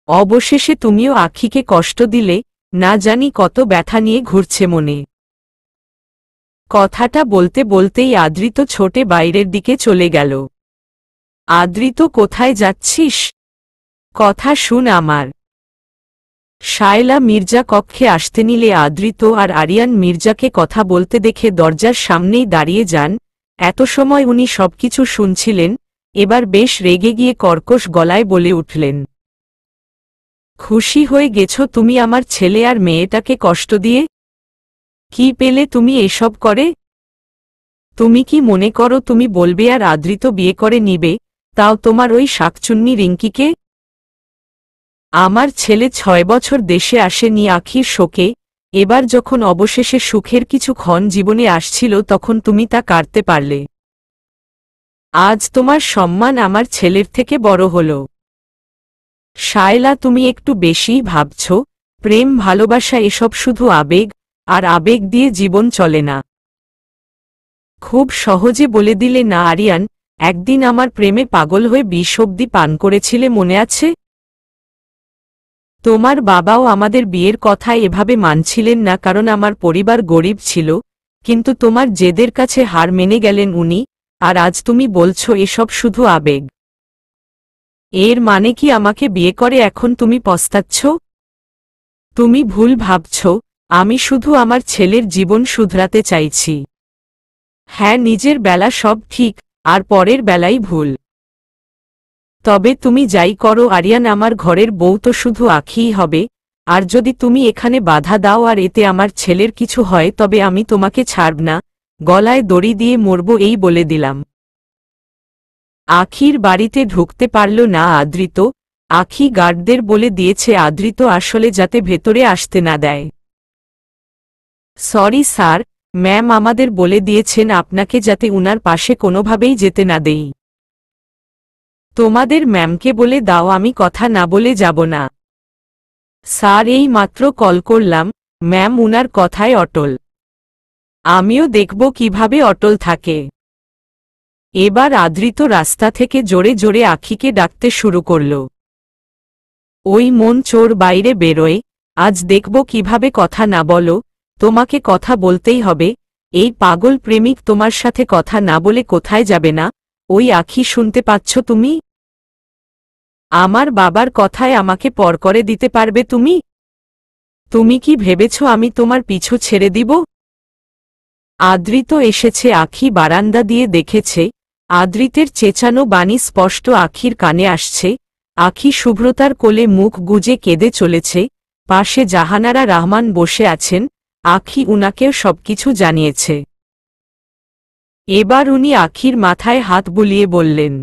অবশেষে তুমিও আখিকে কষ্ট দিলে, না জানি কত ব্যথা নিয়ে ঘুরছে মনে। কথাটা বলতে বলতেই আদৃত ছোটে বাইরের দিকে চলে গেল। আদৃত, কোথায় যাচ্ছিস? কথা শুন আমার। শায়লা মির্জা কক্ষে আসতে নিলে আদৃত আর আরিয়ান মির্জাকে কথা বলতে দেখে দরজার সামনেই দাঁড়িয়ে যান। এত সময় উনি সবকিছু শুনছিলেন, এবার বেশ রেগে গিয়ে কর্কশ গলায় বলে উঠলেন, খুশি হয়ে গেছ তুমি আমার ছেলে আর মেয়েটাকে কষ্ট দিয়ে? কি পেলে তুমি এসব করে? তুমি কি মনে করো তুমি বলবে আর আদৃত বিয়ে করে নিবে, তাও তোমার ওই শাকচুন্নি রিঙ্কিকে? আমার ছেলে 6 বছর দেশে আসেনি আখির শোকে, এবার যখন অবশেষে সুখের কিছু ক্ষণ জীবনে আসছিল তখন তুমি তা কাটতে পারলে। আজ তোমার সম্মান আমার ছেলের থেকে বড় হল। শায়লা তুমি একটু বেশিই ভাবছ, প্রেম ভালোবাসা এসব শুধু আবেগ, আর আবেগ দিয়ে জীবন চলে না। খুব সহজে বলে দিলে না আরিয়ান, একদিন আমার প্রেমে পাগল হয়ে 20 অব্দি পান করেছিলে মনে আছে? তোমার বাবাও আমাদের বিয়ের কথায় এভাবে মানছিলেন না কারণ আমার পরিবার গরিব ছিল, কিন্তু তোমার জেদের কাছে হার মেনে গেলেন উনি, আর আজ তুমি বলছো এসব শুধু আবেগ। এর মানে কি আমাকে বিয়ে করে এখন তুমি পস্তাচ্ছ? তুমি ভুল ভাবছ, আমি শুধু আমার ছেলের জীবন শুধরাতে চাইছি। হ্যাঁ, নিজের বেলা সব ঠিক, আর পরের বেলাই ভুল। তবে তুমি যাই করো আরিয়ান, আমার ঘরের বউ তো শুধু আখিই হবে, আর যদি তুমি এখানে বাধা দাও আর এতে আমার ছেলের কিছু হয় তবে আমি তোমাকে ছাড়ব না, গলায় দড়ি দিয়ে মরব এই বলে দিলাম। আখির বাড়িতে ঢুকতে পারল না আদৃত, আখি গার্ডদের বলে দিয়েছে আদৃত আসলে যাতে ভেতরে আসতে না দেয়। সরি স্যার, ম্যাম আমাদের বলে দিয়েছেন আপনাকে যাতে উনার পাশে কোনোভাবেই যেতে না দেই। তোমাদের ম্যামকে বলে দাও আমি কথা না বলে যাব না। স্যার এই মাত্র কল করলাম, ম্যাম উনার কথায় অটল। আমিও দেখব কিভাবে অটল থাকে। এবার আদৃত রাস্তা থেকে জোরে জোরে আখিকে ডাকতে শুরু করল। ওই মন চোর বাইরে বেরোয়, আজ দেখব কিভাবে কথা না বলো, তোমাকে কথা বলতেই হবে, এই পাগল প্রেমিক তোমার সাথে কথা না বলে কোথায় যাবে না, ওই আখি শুনতে পাচ্ছ তুমি? আমার বাবার কথায় আমাকে পর করে দিতে পারবে তুমি? তুমি কি ভেবেছ আমি তোমার পিছু ছেড়ে দিব? আদৃত এসেছে, আখি বারান্দা দিয়ে দেখেছে, আদৃতের চেঁচানো বাণী স্পষ্ট আখির কানে আসছে, আখি শুভ্রতার কোলে মুখ গুজে কেঁদে চলেছে, পাশে জাহানারা রহমান বসে আছেন, আখি উনাকেও সবকিছু জানিয়েছে। এবার উনি আখির মাথায় হাত বুলিয়ে বললেন,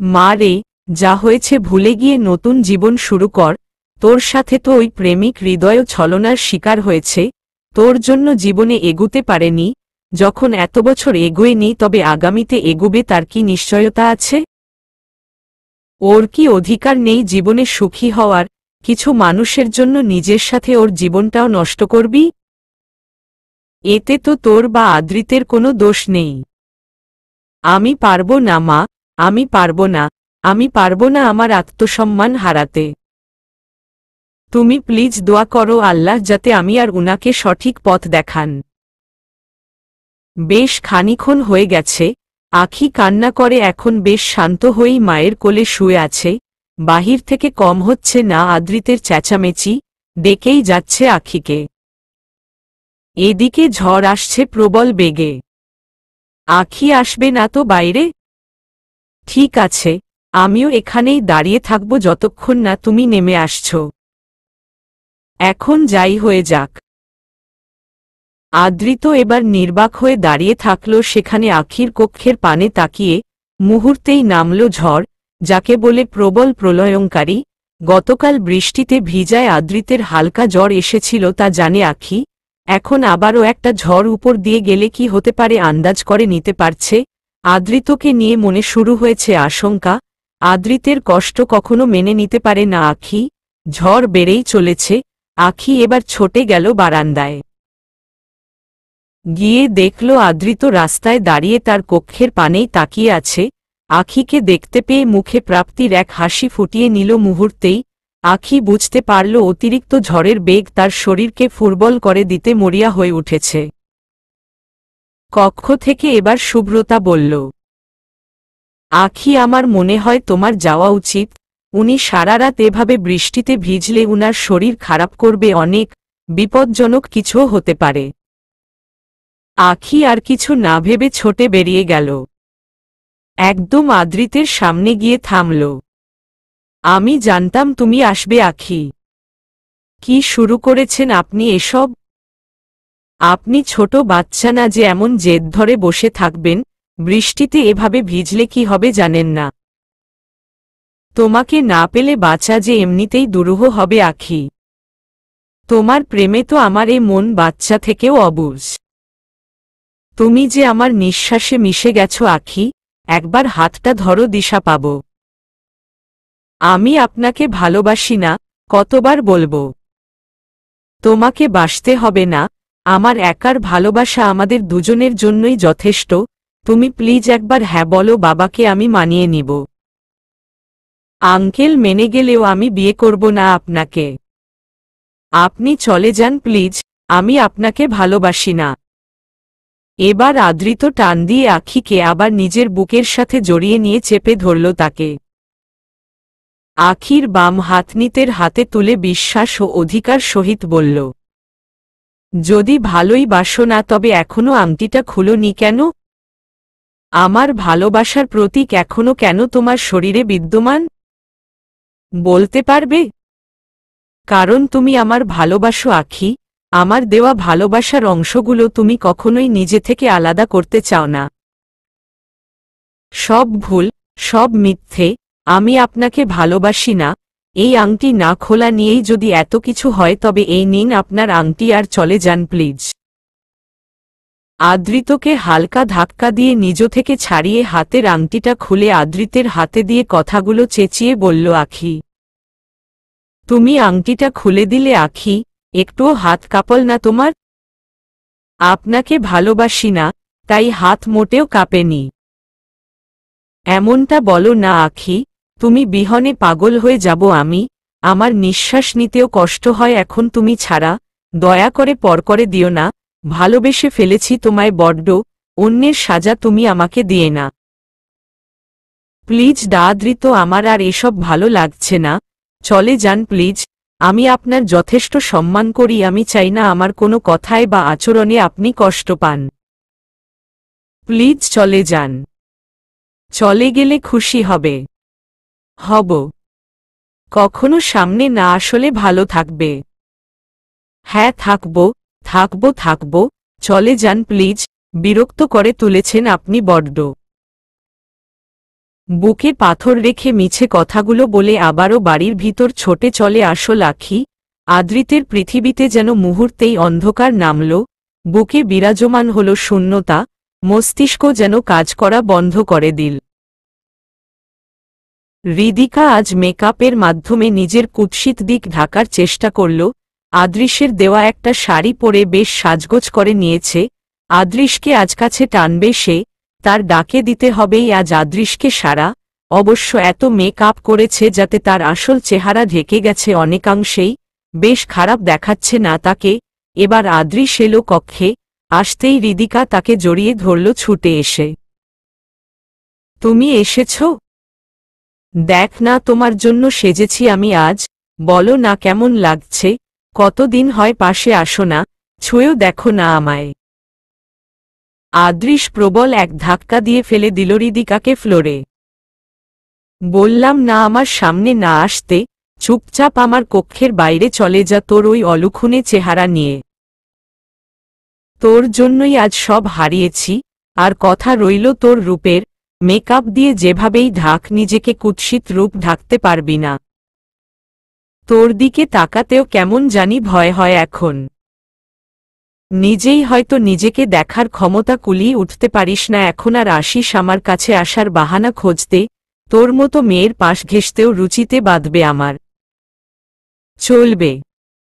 মা রে, যা হয়েছে ভুলে গিয়ে নতুন জীবন শুরু কর, তোর সাথে তো ওই প্রেমিক হৃদয় ছলনার শিকার হয়েছে, তোর জন্য জীবনে এগুতে পারেনি, যখন এত বছর এগোয়নি তবে আগামীতে এগুবে তার কি নিশ্চয়তা আছে? ওর কি অধিকার নেই জীবনে সুখী হওয়ার? কিছু মানুষের জন্য নিজের সাথে ওর জীবনটাও নষ্ট করবি? এতে তো তোর বা আদৃতের কোনো দোষ নেই। আমি পারবো না মা, আমি পারবো না, আমি পারবো না আমার আত্মসম্মান হারাতে। তুমি প্লিজ দোয়া করো আল্লাহ যাতে আমি আর উনাকে সঠিক পথ দেখান। বেশ খানিক্ষণ হয়ে গেছে, আখি কান্না করে এখন বেশ শান্ত হয়েই মায়ের কোলে শুয়ে আছে, বাহির থেকে কম হচ্ছে না আদৃতের চেঁচামেচি, ডেকেই যাচ্ছে আখিকে। এদিকে ঝড় আসছে প্রবল বেগে। আখি আসবে না তো বাইরে? ঠিক আছে, আমিও এখানেই দাঁড়িয়ে থাকব যতক্ষণ না তুমি নেমে আসছ। এখন যাই হয়ে যাক। আদৃত এবার নির্বাক হয়ে দাঁড়িয়ে থাকল সেখানে আখির কক্ষের পানে তাকিয়ে, মুহূর্তেই নামল ঝড়, যাকে বলে প্রবল প্রলয়ঙ্কারী। গতকাল বৃষ্টিতে ভিজায় আদৃতের হালকা জ্বর এসেছিল তা জানে আখি, এখন আবারও একটা ঝড় উপর দিয়ে গেলে কি হতে পারে আন্দাজ করে নিতে পারছে। আদৃতকে নিয়ে মনে শুরু হয়েছে আশঙ্কা, আদৃতের কষ্ট কখনো মেনে নিতে পারে না আখি। ঝড় বেড়েই চলেছে, আখি এবার ছুটে গেল বারান্দায়। গিয়ে দেখল আদৃত রাস্তায় দাঁড়িয়ে তার কক্ষের পানেই তাকিয়ে আছে, আখিকে দেখতে পেয়ে মুখে প্রাপ্তির এক হাসি ফুটিয়ে নিল মুহূর্তেই। আখি বুঝতে পারল অতিরিক্ত ঝড়ের বেগ তার শরীরকে ফুরবল করে দিতে মরিয়া হয়ে উঠেছে। কক্ষ থেকে এবার শুভ্রতা বলল, আখি আমার মনে হয় তোমার যাওয়া উচিত, উনি সারা রাত এভাবে বৃষ্টিতে ভিজলে উনার শরীর খারাপ করবে অনেক, বিপজ্জনক কিছুও হতে পারে। আখি আর কিছু না ভেবে ছোটে বেরিয়ে গেল। একদম আদ্রিতের সামনে গিয়ে থামল। আমি জানতাম তুমি আসবে আখি। কি শুরু করেছেন আপনি এসব? আপনি ছোট বাচ্চা না যে এমন জেদ ধরে বসে থাকবেন? বৃষ্টিতে এভাবে ভিজলে কি হবে জানেন না? তোমাকে না পেলে বাঁচা যে এমনিতেই দুরূহ হবে আখি। তোমার প্রেমে তো আমার এই মন বাচ্চা থেকেও অবুঝ। তুমি যে আমার নিঃশ্বাসে মিশে গেছো আখি, একবার হাতটা ধরো দিশা পাব। আমি আপনাকে ভালোবাসি না, কতবার বলবো? তোমাকে বাসতে হবে না, আমার একার ভালোবাসা আমাদের দুজনের জন্যই যথেষ্ট। তুমি প্লিজ একবার হ্যাঁ বলো, বাবাকে আমি মানিয়ে নিব। আঙ্কেল মেনে গেলেও আমি বিয়ে করব না আপনাকে। আপনি চলে যান প্লিজ, আমি আপনাকে ভালোবাসি না। এবার আদ্রিত টান দিয়ে আখিকে আবার নিজের বুকের সাথে জড়িয়ে নিয়ে চেপে ধরল তাকে। আখির বাম হাত নিতের হাতে তুলে বিশ্বাস ও অধিকার সহিত বলল, যদি ভালোই বাসো না তবে এখনো আংটিটা খুলোনি কেন? আমার ভালোবাসার প্রতীক এখনো কেন তোমার শরীরে বিদ্যমান? বলতে পারবে? কারণ তুমি আমার ভালোবাসো আখি, আমার দেওয়া ভালোবাসার অংশগুলো তুমি কখনোই নিজে থেকে আলাদা করতে চাও না। সব ভুল, সব মিথ্যে, আমি আপনাকে ভালোবাসি না। এই আংটি না খোলা নিয়েই যদি এত কিছু হয় তবে এই নিন আপনার আংটি, আর চলে যান প্লিজ। আদ্রিতকে হালকা ধাক্কা দিয়ে নিজ থেকে ছাড়িয়ে হাতের আংটিটা খুলে আদ্রিতের হাতে দিয়ে কথাগুলো চেঁচিয়ে বলল, আখি তুমি আংটিটা খুলে দিলে আখি, একটুও হাত কাঁপল না তোমার? আপনাকে ভালোবাসি না, তাই হাত মোটেও কাঁপেনি। এমনটা বলো না আখি, তুমি বিহনে পাগল হয়ে যাব আমি, আমার নিঃশ্বাস নিতেও কষ্ট হয় এখন তুমি ছাড়া। দয়া করে পর করে দিও না, ভালোবেসে ফেলেছি তোমায় বড্ড, অন্যের সাজা তুমি আমাকে দিয়ে না। প্লিজ আদ্রিত, আমার আর এসব ভালো লাগছে না, চলে যান প্লিজ। আমি আপনার যথেষ্ট সম্মান করি, আমি চাই না আমার কোনো কথায় বা আচরণে আপনি কষ্ট পান। প্লিজ চলে যান। চলে গেলে খুশি হবে। হব। কখনো সামনে না আসলে ভালো থাকবে। হ্যাঁ থাকবো, থাকবো থাকবো, চলে যান প্লিজ। বিরক্ত করে তুলেছেন আপনি বড্ড। বুকে পাথর রেখে মিছে কথাগুলো বলে আবারও বাড়ির ভিতর ছোটে চলে আসল আখি। আদ্রিতের পৃথিবীতে যেন মুহূর্তেই অন্ধকার নামল, বুকে বিরাজমান হল শূন্যতা, মস্তিষ্ক যেন কাজ করা বন্ধ করে দিল। হৃদিকা আজ মেকআপের মাধ্যমে নিজের কুৎসিত দিক ঢাকার চেষ্টা করল। আদৃশের দেওয়া একটা শাড়ি পরে বেশ সাজগোজ করে নিয়েছে। আদৃশকে আজ কাছে টানবে সে, তার ডাকে দিতে হবেই আজ আদৃশকে সাড়া। অবশ্য এত মেকআপ করেছে যাতে তার আসল চেহারা ঢেকে গেছে অনেকাংশেই, বেশ খারাপ দেখাচ্ছে না তাকে। এবার আদৃশ এলো কক্ষে, আসতেই হৃদিকা তাকে জড়িয়ে ধরল ছুটে এসে। তুমি এসেছ? দেখ না তোমার জন্য সেজেছি আমি আজ, বলো না কেমন লাগছে? কতদিন হয় পাশে আসো না, ছুঁয়েও দেখো না আমায়। আদৃশ প্রবল এক ধাক্কা দিয়ে ফেলে দিল হৃদিকাকে ফ্লোরে। বললাম না আমার সামনে না আসতে, চুপচাপ আমার কক্ষের বাইরে চলে যা তোর ওই অলুক্ষুনে চেহারা নিয়ে। তোর জন্যই আজ সব হারিয়েছি, আর কথা রইল তোর রূপের, মেকআপ দিয়ে যেভাবেই ঢাক নিজেকে কুৎসিত রূপ ঢাকতে পারবি না। তোর দিকে তাকাতেও কেমন জানি ভয় হয় এখন। নিজেই হয়তো নিজেকে দেখার ক্ষমতা কুলিয়ে উঠতে পারিস না এখন, আর আসিস আমার কাছে আসার বাহানা খুঁজতে। তোর মতো মেয়ের পাশ ঘেঁষতেও রুচিতে বাঁধবে আমার। চলবে।